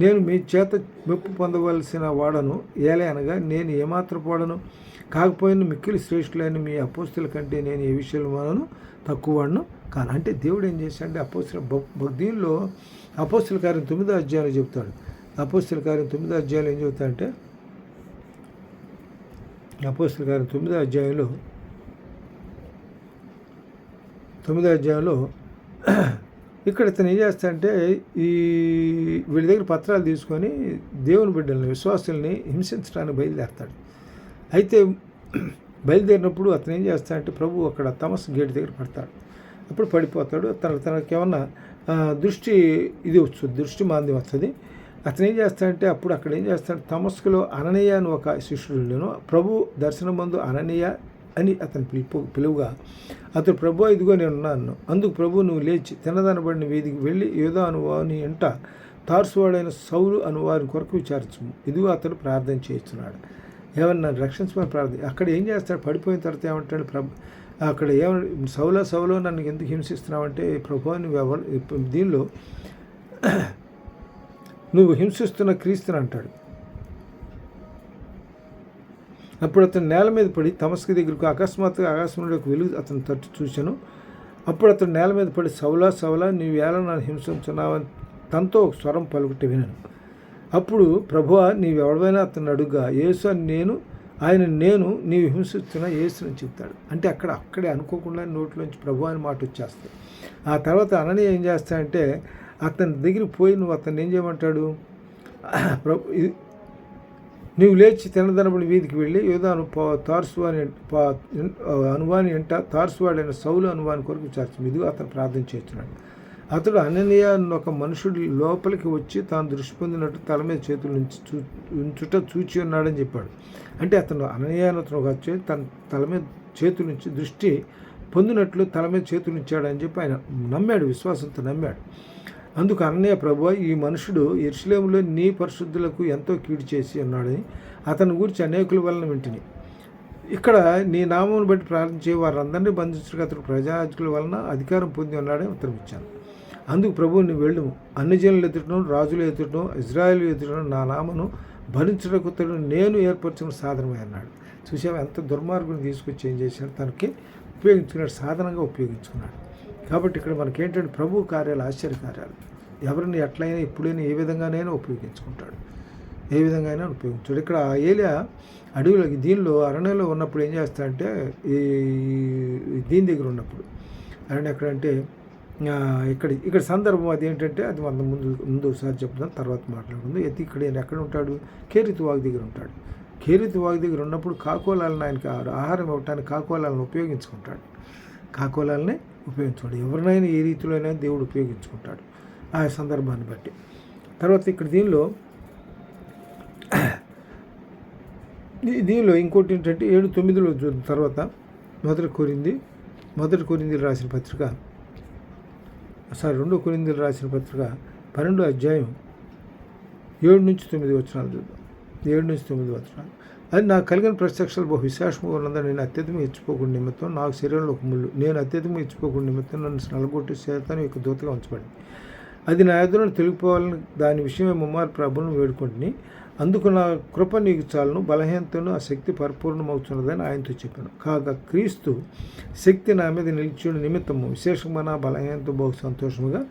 S1: నేను మీ చేత మెప్పు పొందవలసిన వాడను, అనగా నేను ఏమాత్రం వాడను కాకపోయినా మిక్కిలి శ్రేష్ఠులైన మీ అపోస్తుల కంటే నేను ఏ విషయంలోనూ తక్కువ వాడను కాను. అంటే దేవుడు ఏం చేశాడంటే దీనిలో అపోస్తుల కార్యం 9వ అధ్యాయంలో చెప్తాడు. అపోస్తుల కార్యం 9వ అధ్యాయంలో ఏం చెబుతాడంటే, అపోస్తుల కార్యం 9వ అధ్యాయంలో ఇక్కడ ఇతను ఏం చేస్తాడంటే వీళ్ళ దగ్గర పత్రాలు తీసుకొని దేవుని బిడ్డల్ని విశ్వాసుల్ని హింసించడానికి బయలుదేరతాడు. అయితే బయలుదేరినప్పుడు అతను ఏం చేస్తాడంటే ప్రభు అక్కడ తమస్ గేట్ దగ్గర పడతాడు. అప్పుడు పడిపోతాడు. తనకి ఏమన్నా దృష్టి మాంద్యం వస్తుంది. అతను ఏం చేస్తాడంటే అప్పుడు అక్కడ ఏం చేస్తాడు, తమస్కులో అననీయ అని ఒక శిష్యుడు ప్రభు దర్శనం ముందు అననీయ అని అతను పిలువుగా అతను ప్రభు ఇదిగో నేను ఉన్నాను. అందుకు ప్రభు నువ్వు లేచి తినదనబడిన వీధికి వెళ్ళి యోధా అనువాని ఎంట తార్సువాడైన సౌలు అనువారి కొరకు విచారించము. ఇదిగో అతడు ప్రార్థన చేస్తున్నాడు, ఏమన్నా రక్షించమని ప్రార్థన. అక్కడ ఏం చేస్తాడు, పడిపోయిన తర్వాత ఏమంటాడు అక్కడ సౌలో నన్ను ఎందుకు హింసిస్తున్నావంటే ప్రభు దీనిలో నువ్వు హింసిస్తున్న క్రీస్తుని అంటాడు. అప్పుడు అతను నేల మీద పడి తమస్కు దగ్గరకు అకస్మాత్తుగా ఆకాశంలోకి వెలుగు అతను తట్టు చూశాను. అప్పుడు అతను నేల మీద పడి సౌలా నీవు ఎలా నన్ను హింసించున్నావని తనతో ఒక స్వరం పలుకుట వినను. అప్పుడు ప్రభువా నీవెవడవైనా అతను అడుగుగా యేసు అని నేను ఆయన నేను నీవు హింసిస్తున్న యేసుని చెప్తాడు. అంటే అక్కడే అనుకోకుండా నోట్లోంచి ప్రభు అని మాట వచ్చేస్తుంది. ఆ తర్వాత అననీయ ఏం చేస్తాడంటే అతని దగ్గరికి పోయి నువ్వు అతన్ని ఏం చేయమంటాడు, నీవు లేచి తినదనబడి వీధికి వెళ్ళి యోధాను తార్సు అని అనువాని ఎంట తార్సువాడైన సౌలు అనువాని కొరకు విచారించు. ఇదిగో అతను ప్రార్థన చేస్తున్నాడు. అతడు అననీయ ఒక మనుషుడు లోపలికి వచ్చి తాను దృష్టి పొందినట్టు తల మీద చేతులు ఉంచుట చూచి ఉన్నాడని చెప్పాడు. అంటే అతను అననీయ అతను వచ్చి తన తల మీద చేతుల నుంచి దృష్టి పొందినట్లు తల మీద చేతులు ఉంచాడని చెప్పి ఆయన నమ్మాడు, విశ్వాసంతో నమ్మాడు. అందుకు అననీయ ప్రభువా, ఈ మనుషుడు యెరూషలేములో నీ పరిశుద్ధులకు ఎంతో కీడు చేసి ఉన్నాడని అతని గురించి అనేకుల వలన వింటిని. ఇక్కడ నీ నామమును బట్టి ప్రార్థించే వారందరినీ బంధించడానికి అతడు ప్రజారాజుల వలన అధికారం పొంది ఉన్నాడని ఉత్తరం ఇచ్చాను. అందుకు ప్రభువు నీ వెళ్ళుము, అన్ని జనులు ఎదుటను రాజులు ఎదుటను ఇజ్రాయేలు ఎదుటను నా నామను భరించడానికి అతడు నేను ఏర్పరిచిన సాధనమై అన్నాడు. చూసావా ఎంత దుర్మార్గుని తీసుకొచ్చి ఏం చేశాడు, తనకి ఉపయోగించుకున్నాడు, సాధనంగా ఉపయోగించుకున్నాడు. కాబట్టి ఇక్కడ మనకేంటంటే ప్రభు కార్యాలు ఆశ్చర్య కార్యాలు ఎవరిని ఎట్లయినా ఎప్పుడైనా ఏ విధంగానైనా ఉపయోగించుకుంటాడు, ఏ విధంగా అయినా ఉపయోగించాడు. ఇక్కడ ఏలియా అడవిలో దీనిలో అరణ్యంలో ఉన్నప్పుడు ఏం చేస్తాడంటే దీని దగ్గర ఉన్నప్పుడు అరణ్యం ఎక్కడంటే ఇక్కడ సందర్భం అది ఏంటంటే అది మన ముందు ఒకసారి చెప్తాను, తర్వాత మాట్లాడుకుందాం. ఇక్కడ ఎక్కడ ఉంటాడు, కేరితు వాగు దగ్గర ఉంటాడు. కేరితు వాగు దగ్గర ఉన్నప్పుడు కాకోలాలను ఆయనకి ఆహారం ఇవ్వటానికి కాకోలాలను ఉపయోగించుకుంటాడు. కాకోలాలనే ఉపయోగించుకోండి, ఎవరినైనా ఏ రీతిలో అయినా దేవుడు ఉపయోగించుకుంటాడు ఆ సందర్భాన్ని బట్టి. తర్వాత ఇక్కడ దీనిలో ఇంకోటి ఏంటంటే 7:9 చూద్దాం. తర్వాత మొదటి కొరింథీయులకు రాసిన పత్రిక 2 కొరింథీయులకు రాసిన పత్రిక 12వ అధ్యాయం 7-9 వచనాలు చూద్దాం. 7-9 వచనాలు. అది నాకు కలిగిన ప్రత్యక్షాలు బహు విశేషముగా ఉన్నదని నేను అత్యధికంగా ఇచ్చిపోకుండా నిమిత్తం నాకు శరీరంలో ఒక ముళ్ళు, నేను అత్యధికంగా ఇచ్చిపోకుండా నిమిత్తం నన్ను నలగొట్టి శాతాను యొక్క దూతగా ఉంచబడింది. అది నా ఎదురును తెలిగిపోవాలని దాని విషయమే ముమ్మారు ప్రభువును వేడుకుంటుని. అందుకు నా కృప నీకు చాలను, బలహీనతను ఆ శక్తి పరిపూర్ణమవుతున్నదని ఆయనతో చెప్పాను. కాగా క్రీస్తు శక్తి నా మీద నిలిచిన నిమిత్తము విశేషంగా నా బలహీనత బహు సంతోషముగా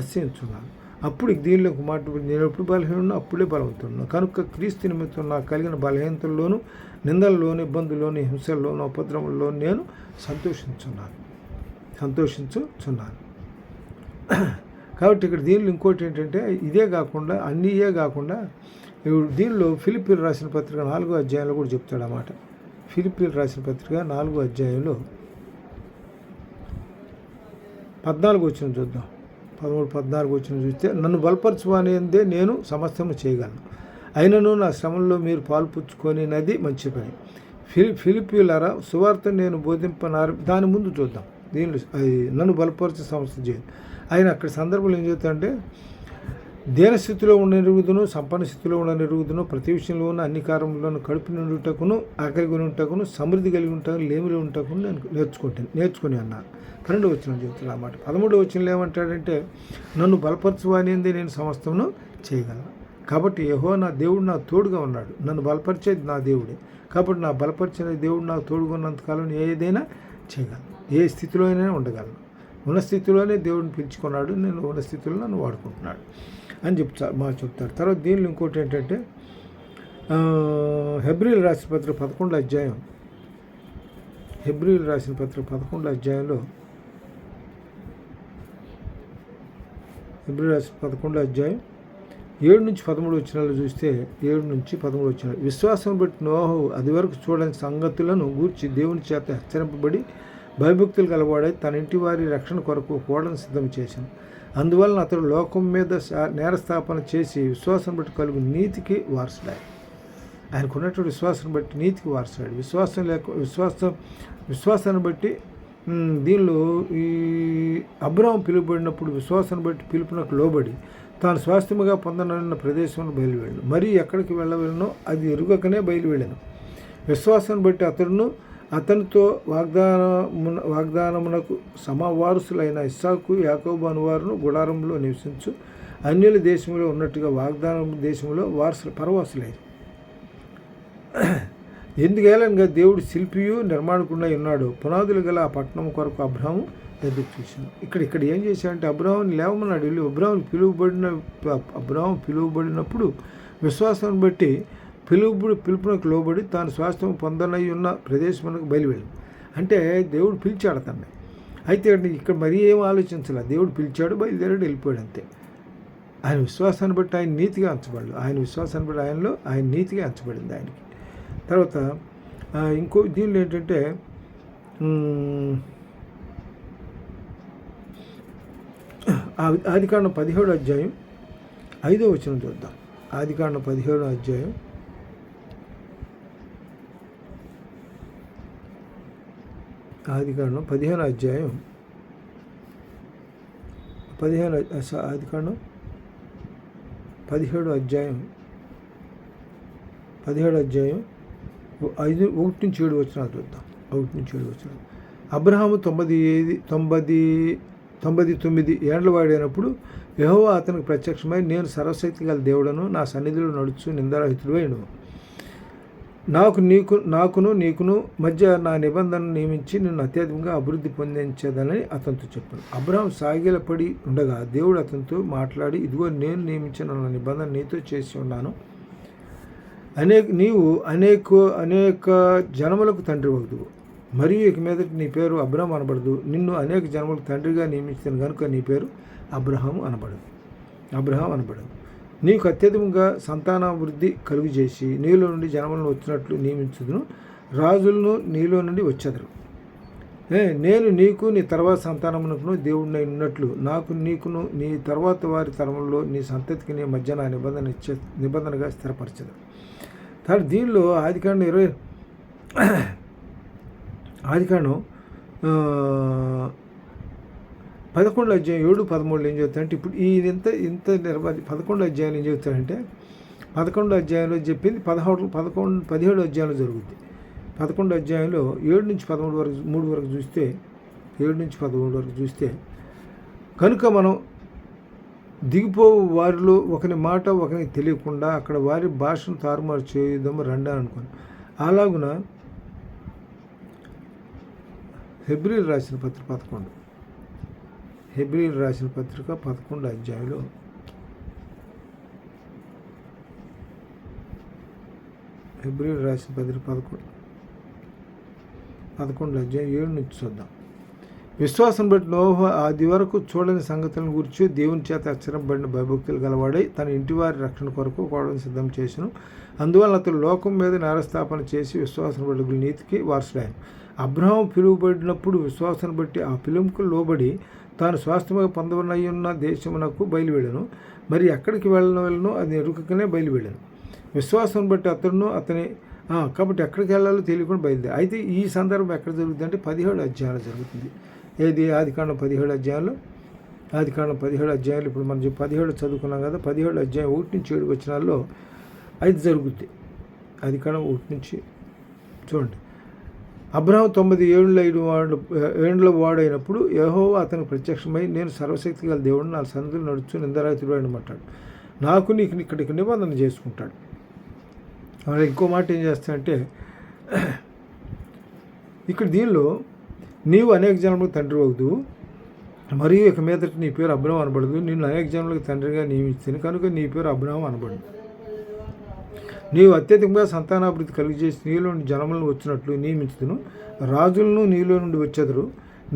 S1: అస్సించున్నాను. అప్పుడు దీనిలో ఒక మాట, నేను ఎప్పుడు బలహీనున్నా అప్పుడే బలవంతున్నాను. కనుక క్రీస్తు నిమిత్తం నాకు కలిగిన బలహీనతల్లోనూ నిందల్లోను ఇబ్బందుల్లోను హింసల్లోను ఉపద్రవంలోను నేను సంతోషించున్నాను. కాబట్టి ఇక్కడ దీనిలో ఇంకోటి ఏంటంటే ఇదే కాకుండా దీనిలో ఫిలిప్పీలు రాసిన పత్రిక 4వ అధ్యాయంలో కూడా చెప్తాడు అన్నమాట. ఫిలిప్పీలు రాసిన పత్రిక 4వ అధ్యాయంలో 14 వచనం చూద్దాం. 13-14 వచనం చూస్తే, నన్ను బలపరచువానిదే నేను సమస్తము చేయగలను, అయినను నా శ్రమంలో మీరు పాల్పుచ్చుకొని నది మంచి పని. ఫిలిప్పీయులారా, సువార్తను నేను బోధింపనారు. దాని ముందు చూద్దాం. దీనిలో నన్ను బలపరచు సమస్త చేయాలి. ఆయన అక్కడ సందర్భంలో ఏం చెప్తాడంటే, దీనస్థితిలో ఉండనిరుగుదును సంపన్న స్థితిలో ఉండనిరుగుదును ప్రతి విషయంలోనూ అన్ని కార్యములను కడుపు నిండుటకును ఆకలి కొని ఉంటకును సమృద్ధి కలిగి ఉంటాను లేమిలో ఉంటకును నేను నేర్చుకుని అన్నాను. 12వ వచనం చెప్తున్నాను అన్నమాట. 13వ వచనంలో ఏమంటాడంటే, నన్ను బలపరచువానిదే నేను సమస్తమును చేయగలను. కాబట్టి యెహోవా నా దేవుడు నాకు తోడుగా ఉన్నాడు, నన్ను బలపరిచేది నా దేవుడే. కాబట్టి నా బలపరిచిన దేవుడు నాకు తోడుగా ఉన్నంతకాలం ఏదైనా చేయగలను, ఏ స్థితిలో అయినా ఉండగలను. ఉన్న స్థితిలోనే దేవుడిని పిలుచుకున్నాడు, నేను ఉన్న స్థితిలో నన్ను వాడుకుంటున్నాడు అని చెప్తాడు. తర్వాత దీనిలో ఇంకోటి ఏంటంటే హెబ్రీయులు రాసిన పత్రిక 11వ అధ్యాయం, హెబ్రీయులు రాసిన పత్రిక 11వ అధ్యాయంలో, హెబ్రీయులు రాసిన 11వ అధ్యాయం 7-13 వచనాలు చూస్తే 7-13 వచనాలు. విశ్వాసం బట్టి నోహు అది వరకు చూడని సంగతులను గూర్చి దేవుని చేత హెచ్చరింపబడి భయభక్తులు గలవాడై తన ఇంటి వారి రక్షణ కొరకు ఓడను సిద్ధం చేశాను. అందువలన అతడు లోకం మీద నేరస్థాపన చేసి విశ్వాసం బట్టి కలుగు నీతికి వారసుడాయి. ఆయనకున్నటువంటి విశ్వాసాన్ని బట్టి నీతికి వారసుడాడు. విశ్వాసాన్ని బట్టి దీనిలో ఈ అబ్రాహాము పిలువబడినప్పుడు విశ్వాసాన్ని బట్టి పిలుపునకు లోబడి తాను స్వాస్థ్యముగా పొందనున్న ప్రదేశంలో బయలువెళ్ళను. మరి ఎక్కడికి వెళ్ళవలనో అది ఎరుగకనే బయలువెళ్ళను. విశ్వాసాన్ని బట్టి అతనితో వాగ్దానమునకు సమవారసులైన ఇస్సాకు యాకోబు అనువారును గుడారంలో నివసించు అన్యుల దేశంలో ఉన్నట్టుగా వాగ్దానం దేశంలో పరవాసులైరు. ఎందుకేలనగా దేవుడు శిల్పియు నిర్మాణకుడై ఉన్నాడు. పునాదులు గల ఆ పట్టణం కొరకు అబ్రాహాము ఎదురు చూశాను. ఇక్కడ ఏం చేశాడంటే అబ్రాహాముని లేవమన్నాడు. వెళ్ళి అబ్రాహాము పిలువబడినప్పుడు విశ్వాసాన్ని బట్టి పిలుపునకు లోబడి తాను స్వాస్థ్యం పొందనై ఉన్న ప్రదేశమునకు బయలువెళ్ళి. అంటే దేవుడు పిలిచాడు అతన్ని. అయితే ఇక్కడ మరీ ఏం ఆలోచించాల, దేవుడు పిలిచాడు, బయలుదేరాడు, వెళ్ళిపోయాడు అంతే. ఆయన విశ్వాసాన్ని బట్టి ఆయన నీతిగా ఎంచబడలేదు. ఆయన విశ్వాసాన్ని బట్టి ఆయన నీతిగా ఎంచబడింది ఆయనకి. తర్వాత ఇంకో దీనిలో ఏంటంటే ఆదికాండం 17వ అధ్యాయం 5వ వచనం చూద్దాం. ఆదికాండం 17వ అధ్యాయం 15వ అధ్యాయం 17వ అధ్యాయం 1-7 వచనాలు చూద్దాం. 1-7 వచనాలు. అబ్రహాము 99 ఏండ్ల వాడైనప్పుడు యెహోవా అతనికి ప్రత్యక్షమై, నేను సర్వశక్తి గల దేవుడను, నా సన్నిధిలో నడుచు నిందారహితుడైనను, నాకును నీకును మధ్య నా నిబంధనను నియమించి నిన్ను అత్యధికంగా అభివృద్ధి పొందించేదని అతనితో చెప్పాను. అబ్రహాం సాగిలపడి ఉండగా దేవుడు అతనితో మాట్లాడి, ఇదిగో నేను నియమించిన నా నిబంధన నీతో చేసి ఉన్నాను. నీవు అనేక జనములకు తండ్రి వగుదువు, మరియు ఇక మీదట నీ పేరు అబ్రహాం అనబడదు. నిన్ను అనేక జనములకు తండ్రిగా నియమించిన కనుక నీ పేరు అబ్రహాం అనబడదు. నీకు అత్యధికంగా సంతానాభివృద్ధి కలుగు చేసి నీలో నుండి జనములను వచ్చినట్లు నియమించుదును, రాజులను నీలో నుండి వచ్చెదరు. నేను నీకు నీ తర్వాత సంతానమునకును దేవుడినై ఉన్నట్లు నీకును నీ తర్వాత వారి తరములలో నీ సంతతికి నీ మధ్య నా నిబంధనగా స్థిరపరచదు. తర్వాత దీనిలో ఆదికాండం 11వ అధ్యాయం 7-13 ఏం చెబుతారంటే, ఇప్పుడు ఇంత 11వ అధ్యాయం ఏం చెబుతారంటే, 11వ అధ్యాయంలో చెప్పింది 17వ అధ్యాయంలో జరుగుద్ది. 11వ అధ్యాయంలో 7-13 వరకు చూస్తే, 7-13 వరకు చూస్తే, కనుక మనం దిగిపోవు వారిలో ఒకని మాట ఒకరికి తెలియకుండా అక్కడ వారి భాషను తారుమారు చేద్దాము రండి అని అనుకోండి. అలాగున హెబ్రీలు రాసిన పత్రిక 11 అధ్యాయంలో హెబ్రీలు రాసిన పత్రిక 11 అధ్యాయం 7 నుంచి చూద్దాం. విశ్వాసం బట్టి నోహ ఆది వరకు చూడని సంగతులను గురించి దేవుని చేత అక్షరపడిన భయభక్తులు గలవాడై తన ఇంటివారి రక్షణ కొరకు కోడలను సిద్ధం చేసెను. అందువల్ల అతడు లోకం మీద నేరస్థాపన చేసి విశ్వాసం బట్టి నీతికి వారసుడాయను. అబ్రహాము పిలువబడినప్పుడు విశ్వాసాన్ని బట్టి ఆ పిలుపుకు లోబడి తాను స్వాస్థ్యముగా పొందనయ్యున్న దేశమునకు బయలువెళ్ళను. మరి ఎక్కడికి వెళ్ళను అది ఎరుకనే బయలువెళ్ళను. విశ్వాసం బట్టి కాబట్టి ఎక్కడికి వెళ్ళాలో తెలియకుండా బయలుదేరి. అయితే ఈ సందర్భం ఎక్కడ జరుగుతుంది అంటే 17 అధ్యాయంలో జరుగుతుంది. ఏది? ఆదికాండం 17 అధ్యాయంలో. ఇప్పుడు మనం 17 చదువుకున్నాం కదా, 17 అధ్యాయం 1-7 వచనాల్లో అది జరుగుద్ది. ఆదికాండం 1 నుంచి చూడండి. అబ్రహాము 97 ఏండ్ల వాడైనప్పుడు యెహోవా అతనికి ప్రత్యక్షమై, నేను సర్వశక్తి గల దేవుడు, నా సన్నిధిలో నడుచు నిందారహితుడు అనమాటాడు. నీకు ఇక్కడికి నిబంధన చేసుకుంటాడు. ఇంకో మాట ఏం చేస్తాడంటే, ఇక్కడ దీనిలో నీవు అనేక జనములకు తండ్రి అవుదువు, మరియు ఇక మీదట నీ పేరు అబ్రహాం అనబడదు. నిన్ను అనేక జనములకు తండ్రిగా నియమించాను కనుక నీ పేరు అబ్రహాం అనబడదు. నీవు అత్యధికంగా సంతానాభివృద్ధి కలిగజేసి నీలో నుండి జనములను వచ్చినట్లు నియమించుదును, రాజులను నీలో నుండి వచ్చెదరు.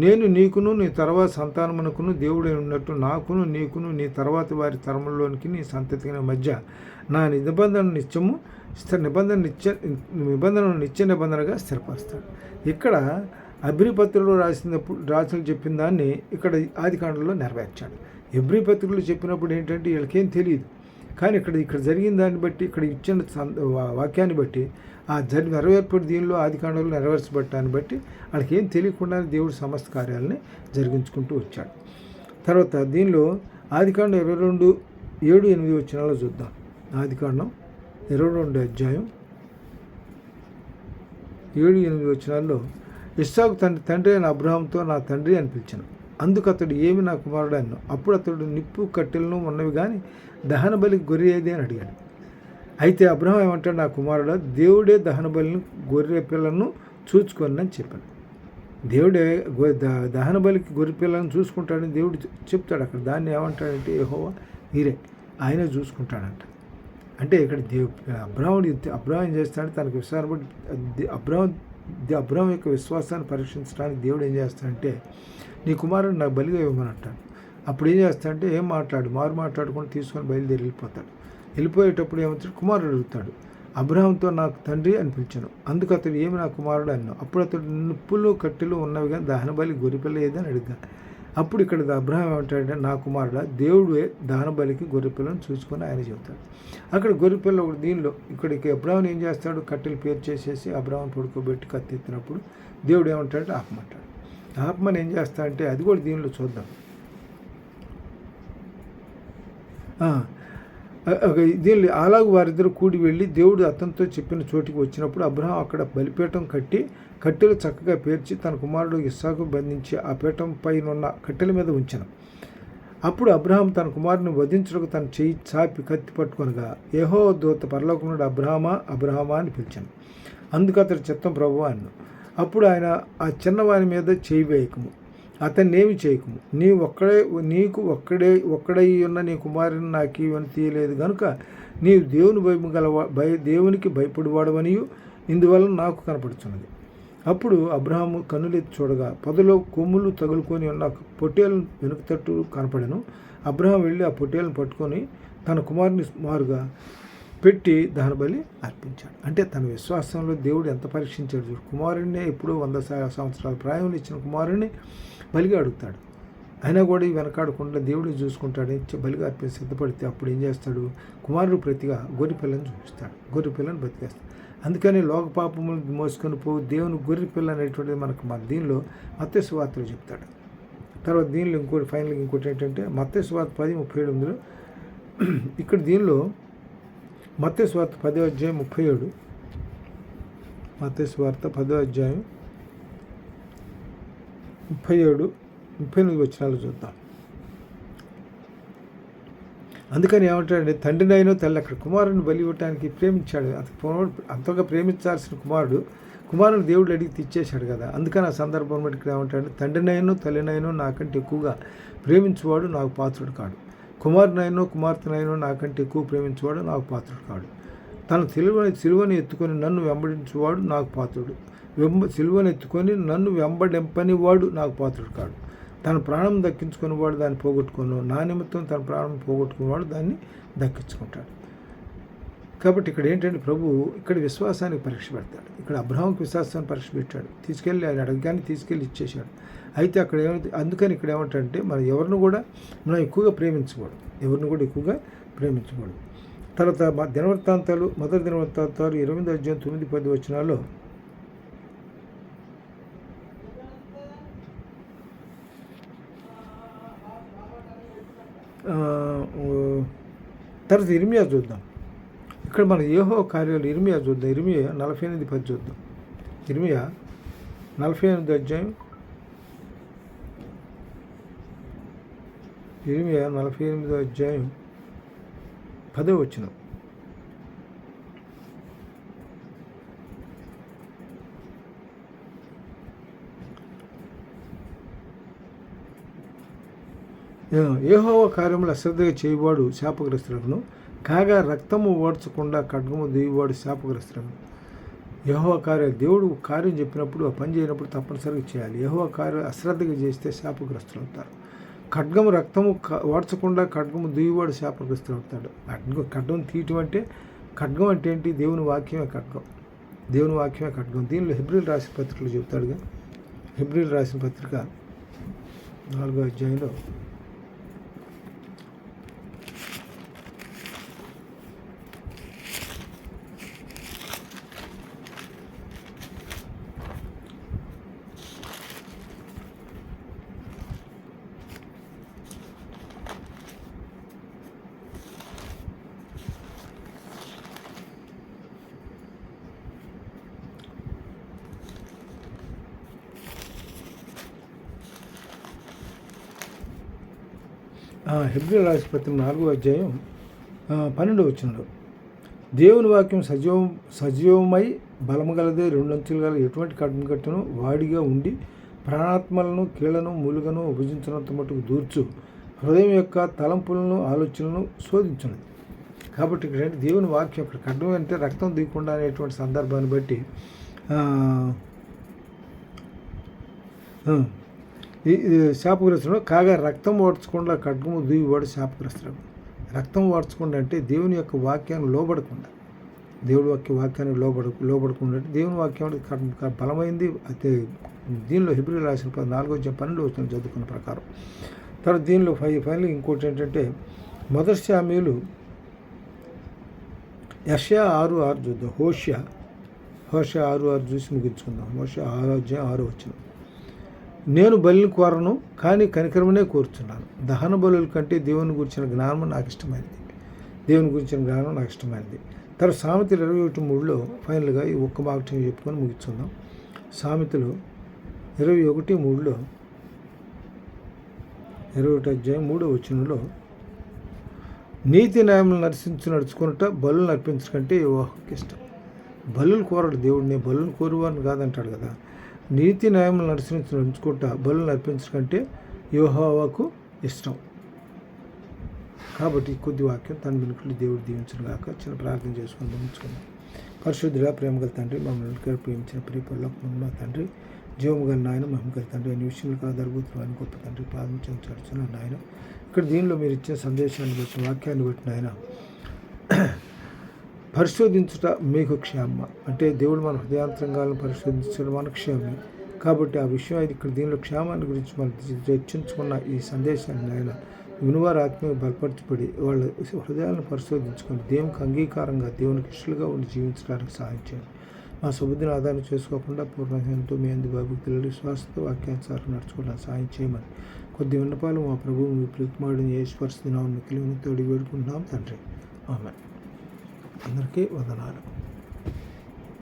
S1: నేను నీకును నీ తర్వాత సంతానమునకును దేవుడై ఉన్నట్టు నీకును నీ తర్వాత వారి తరముల్లోనికి నీ సంతతికి మధ్య నా నిబంధనగా స్థిరపరుస్తాడు. ఇక్కడ హెబ్రీ పత్రికలో రాసిన చెప్పిన దాన్ని ఇక్కడ ఆదికాండంలో నెరవేర్చాడు. హెబ్రీ పత్రికలో చెప్పినప్పుడు ఏంటంటే వీళ్ళకేం తెలియదు, కానీ ఇక్కడ జరిగిన దాన్ని బట్టి, ఇక్కడ ఇచ్చిన వాక్యాన్ని బట్టి, నెరవేర్పడి దీనిలో ఆదికాండంలో నెరవేర్చబట్టాన్ని బట్టి వాళ్ళకి ఏం తెలియకుండా దేవుడు సమస్త కార్యాలని జరిగించుకుంటూ వచ్చాడు. తర్వాత దీనిలో ఆదికాండం 22:7-8 వచనాల్లో చూద్దాం. ఆదికాండం 22 అధ్యాయం 7-8 వచనాల్లో, ఇస్సాకు తండ్రి అయిన అబ్రహాంతో నా తండ్రి అని పిలిచాను. అందుకు అతడు ఏమి నా కుమారుడు అన్నాను. అప్పుడు అతడు నిప్పు కట్టెలను ఉన్నవి కానీ దహన బలికి గొర్రె ఏది అని అడిగాడు. అయితే అబ్రహాం ఏమంటాడు, నా కుమారుడు, దేవుడే దహన బలిని గొర్రె పిల్లలను చూసుకొని అని చెప్పాను. దేవుడే దహన బలికి గొర్రె పిల్లలను చూసుకుంటాడని దేవుడు చెప్తాడు అక్కడ. దాన్ని ఏమంటాడంటే యెహోవా నీరే, ఆయనే చూసుకుంటాడంట. అంటే ఇక్కడ అబ్రాహం ఏం చేస్తాడంటే తనకు విశ్వాసాన్ని బట్టి అబ్రాహం యొక్క విశ్వాసాన్ని పరీక్షించడానికి దేవుడు ఏం చేస్తాడంటే నీ కుమారుడు నాకు బలిగా ఇవ్వమని అంటాడు. అప్పుడు ఏం చేస్తాడంటే ఏం మాట్లాడకుండా తీసుకొని బయలుదేరి వెళ్ళిపోతాడు. వెళ్ళిపోయేటప్పుడు ఏమవుతాడు, కుమారుడు అడుగుతాడు, అబ్రాహాంతో నాకు తండ్రి అని పిలిచాను, అందుకు అతడు ఏమి నా కుమారుడు అన్నావు. అప్పుడు అతడు నిప్పులు కట్టెలు ఉన్నవి కానీ దహన బలి గొర్రెపిల్ల ఏదని అడిగాను. అప్పుడు ఇక్కడ అబ్రాహాం ఏమంటాడంటే నా కుమారుడు దేవుడు దహన బలికి గొర్రెపిల్లను చూసుకొని ఆయన చెబుతాడు. అక్కడ గొర్రెపిల్ల ఒకటి దీనిలో ఇక్కడికి అబ్రాహాం ఏం చేస్తాడు, కట్టెలు పేరు చేసేసి అబ్రాహాం పడుకోబెట్టి కత్తెత్తినప్పుడు దేవుడు ఏమంటాడంటే ఆపమంటాడు. ఆపమని ఏం చేస్తాడంటే అది కూడా దీనిలో చూద్దాం. దీనిలో అలాగూ వారిద్దరు కూడి వెళ్ళి దేవుడు అతనితో చెప్పిన చోటికి వచ్చినప్పుడు అబ్రహాం అక్కడ బలిపీఠం కట్టి కట్టెలు చక్కగా పేర్చి తన కుమారుడు ఇస్సాకు బంధించి ఆ పీఠం పైన కట్టెల మీద ఉంచెను. అప్పుడు అబ్రహాం తన కుమారుని వధించుటకు తన చెయ్యి చాపి కత్తి పట్టుకొనగా యెహోవా దూత పరలోకమునుడు అబ్రహామా అని పిలిచాను. అందుకు అతడు చిత్తం ప్రభువా అన్నాడు. అప్పుడు ఆయన ఆ చిన్నవాని మీద చేయి వేయకము, అతన్నేమి చేయకము, నీకు ఒక్కడై ఉన్న నీ కుమారుని నాకు ఇవన్నీ తీయలేదు కనుక నీవు దేవునికి భయపడివాడవనియు ఇందువల్ల నాకు కనపడుతున్నది. అప్పుడు అబ్రహాము కన్నులెత్తి చూడగా పొదలో కొమ్ములు తగులుకొని ఉన్న పొట్టేలను వెనుక తట్టు కనపడెను. అబ్రహాం వెళ్ళి ఆ పొట్టేలను పట్టుకొని తన కుమారుని మారుగా పెట్టి దహనబలి అర్పించాడు. అంటే తన విశ్వాసంలో దేవుడు ఎంత పరీక్షించాడు చూడు. కుమారుడినే ఎప్పుడూ 100 సంవత్సరాల ప్రాయంలో ఇచ్చిన కుమారుడిని బలిగా అడుగుతాడు. అయినా కూడా వెనకాడకుండా దేవుడిని చూసుకుంటాడు. బలిగా అర్పించి సిద్ధపడితే అప్పుడు ఏం చేస్తాడు, కుమారుడు ప్రతిగా గొర్రెపిల్లని చూపిస్తాడు, గొర్రెపిల్లని బతికేస్తాడు. అందుకని లోక పాపములు మోసుకొని పోవు దేవుని గొర్రెపిల్ల అనేటువంటిది మన దీనిలో మత్తయి సువార్తలో చెప్తాడు. తర్వాత దీనిలో ఇంకోటి ఏంటంటే మత్తయి సువార్త 10:37 ఇక్కడ దీనిలో మత్తయి సువార్త 10వ అధ్యాయం 37, మత్తయి సువార్త 10వ అధ్యాయం 37-38 వచనాలు చూద్దాం. అందుకని ఏమంటాడంటే తండ్రినైనా తల్లి అక్కడ కుమారుని బలి ఇవ్వటానికి ప్రేమించాడు. అంతగా ప్రేమించాల్సిన కుమారుని దేవుడు అడిగి తెచ్చేశాడు కదా. అందుకని ఆ సందర్భం బట్టి ఇక్కడ ఏమంటాడు, తండ్రినైనా తల్లినైనా నాకంటే ఎక్కువగా ప్రేమించేవాడు నాకు పాత్రుడు కాడు, కుమార్తెనైనా నాకంటే ఎక్కువ ప్రేమించేవాడు నాకు పాత్రుడు కాడు. తన సిలువని ఎత్తుకొని నన్ను వెంబడించేవాడు నాకు పాత్రుడు, సిలువను ఎత్తుకొని నన్ను వెంబడింపని వాడు నాకు పాత్రుడు కాడు. తన ప్రాణం దక్కించుకునేవాడు దాన్ని పోగొట్టుకున్నాడు, నా నిమిత్తం తన ప్రాణం పోగొట్టుకునేవాడు దాన్ని దక్కించుకుంటాడు. కాబట్టి ఇక్కడ ఏంటంటే ప్రభు ఇక్కడ విశ్వాసానికి పరీక్ష పెడతాడు. ఇక్కడ అబ్రహాంకి విశ్వాసాన్ని పరీక్ష పెట్టాడు, తీసుకెళ్ళి ఆయన అడగగానే తీసుకెళ్ళి ఇచ్చేశాడు. అయితే అక్కడ అందుకని ఇక్కడ ఏమంటాడంటే మనం ఎవరిని కూడా మనం ఎక్కువగా ప్రేమించకూడదు, తర్వాత దినవృత్తాంతాలు మొదటి దినవృత్తాంతాలు 8వ అధ్యాయం 9-10 వచనాల్లో తర్వాత ఇర్మియా చూద్దాం. ఇక్కడ మన యెహోవా కార్యాలు ఇర్మియా చూద్దాం. ఇర్మియా 48:10 చూద్దాం. ఇర్మియా 48వ అధ్యాయం 10వ వచనం. యెహోవా కార్యములు అశ్రద్ధగా చేయవాడు శాపగ్రస్తులను, కాగా రక్తము ఓడ్చకుండా ఖడ్గము దిగువాడు శాపగ్రస్తులను. యెహోవా కార్యాలు దేవుడు కార్యం చెప్పినప్పుడు ఆ పని చేయనప్పుడు తప్పనిసరిగా చేయాలి. యెహోవా కార్యం అశ్రద్ధగా చేస్తే శాపగ్రస్తులు అవుతారు. రక్తము ఓడ్చకుండా ఖడ్గము దిగువాడు శాపగ్రస్తులు అవుతాడు. ఖడ్గం తీయటం అంటే ఖడ్గం అంటే ఏంటి, దేవుని వాక్యమే ఖడ్గం. దీనిలో హెబ్రీలు రాసిన పత్రికలు చెబుతాడుగా. హెబ్రీలు రాసిన పత్రిక 4వ అధ్యాయంలో హెబ్రీయుల రాసిన పత్రిక 4వ అధ్యాయం 12వ వచనంలో దేవుని వాక్యం సజీవమై బలము గలదే, 2 అంచులు గల ఎటువంటి ఖడ్గం కట్టును వాడిగా ఉండి ప్రాణాత్మలను కీళ్లను మూలుగను విభజించినంత మటుకు దూర్చు, హృదయం యొక్క తలంపులను ఆలోచనలను శోధించున్నది. కాబట్టి ఇక్కడ దేవుని వాక్యం ఇక్కడ ఖడ్గం అంటే రక్తం దిగకుండా అనేటువంటి సందర్భాన్ని బట్టి ఈ శాపగ్రస్తుడు కాగా రక్తం ఓడ్చకుండా ఖడ్గము దూయివాడు శాపగ్రస్తుడు. రక్తం ఓడ్చకుండా అంటే దేవుని యొక్క వాక్యాన్ని లోబడకుండా, దేవుడి వాక్యాన్ని లోబడకుండా అంటే దేవుని వాక్యం బలమైంది. అయితే దీనిలో హెబ్రీయులకు రాసిన 4:12 చదువుకున్న ప్రకారం. తర్వాత దీనిలో ఫైనల్ ఇంకోటి ఏంటంటే మొదటి సామెయులు యెషయా 6:6 చూద్దాం. హోషేయ 6:6 చూసి ముగించుకుందాం. హోషేయ 6:6 నేను బలిని కోరను, కానీ కనికరమనే కోరుచున్నాను. దహన బలుల కంటే దేవుని గురించిన జ్ఞానం నాకు ఇష్టమైనది. తర్వాత సామెతలు 21:3 ఫైనల్గా ఈ ఒక్క వాక్యం చెప్పుకొని ముగించుకుందాం. సామెతలు 21:3 21:3 నీతి న్యాయములను నడుచుకున్నట బలులను అర్పించడం కంటే యెహోవాకు ఇష్టం. బలులు కోరడు దేవుడు, నేను బలులు కోరువాను కాదంటాడు కదా. నీతి న్యాయములను నడుచుకుంటా బలులను అర్పించడం కంటే యెహోవాకు ఇష్టం. కాబట్టి కొద్ది వాక్యం తన వెనుకలు దేవుడు దీవించను గాక. చిన్న ప్రార్థన చేసుకుని ముగించుకుందాం. పరిశుద్ధుడా, ప్రేమగల తండ్రి, మమ్మల్ని ప్రేమించిన ప్రియపల్ల తండ్రి, జీవము గల నాయన, మహిమగల తండ్రి, అన్ని విషయంలో ఆధారభూతమైన గొప్ప తండ్రి, ప్రార్థించని చడుచున్న నాయన, ఇక్కడ దీనిలో మీరు ఇచ్చిన సందేశాన్ని బట్టి, వాక్యాన్ని బట్టి నాయన పరిశోధించుట మీకు క్షేమ అంటే దేవుడు మన హృదయాంతరంగాలను పరిశోధించడం మన క్షేమమే. కాబట్టి ఆ విషయం అయితే ఇక్కడ దీనిలో క్షేమాన్ని గురించి మనం చర్చించుకున్న ఈ సందేశాన్ని ఆయన వినువారు ఆత్మీయ బలపరచబడి వాళ్ళ హృదయాలను పరిశోధించుకొని దేవునికి అంగీకారంగా, దేవునికి ఇష్టలుగా ఉండి జీవించడానికి సహాయం చేయండి. మా సుబుద్ధిని ఆధారం చేసుకోకుండా పూర్ణంతో మీ అందు భయభక్తులు విశ్వాసంతో వాక్యానుసారం నడుచుకోవడానికి సహాయం చేయమని కొద్ది విన్నపాలు మా ప్రభువు మీ ప్రియకుమారుడిని యేసు పరిస్థితి నామమున మిక్కిలి తోడి వేడుకుంటున్నాం తండ్రి. ఆమేన్. అందరికీ వందనాలు.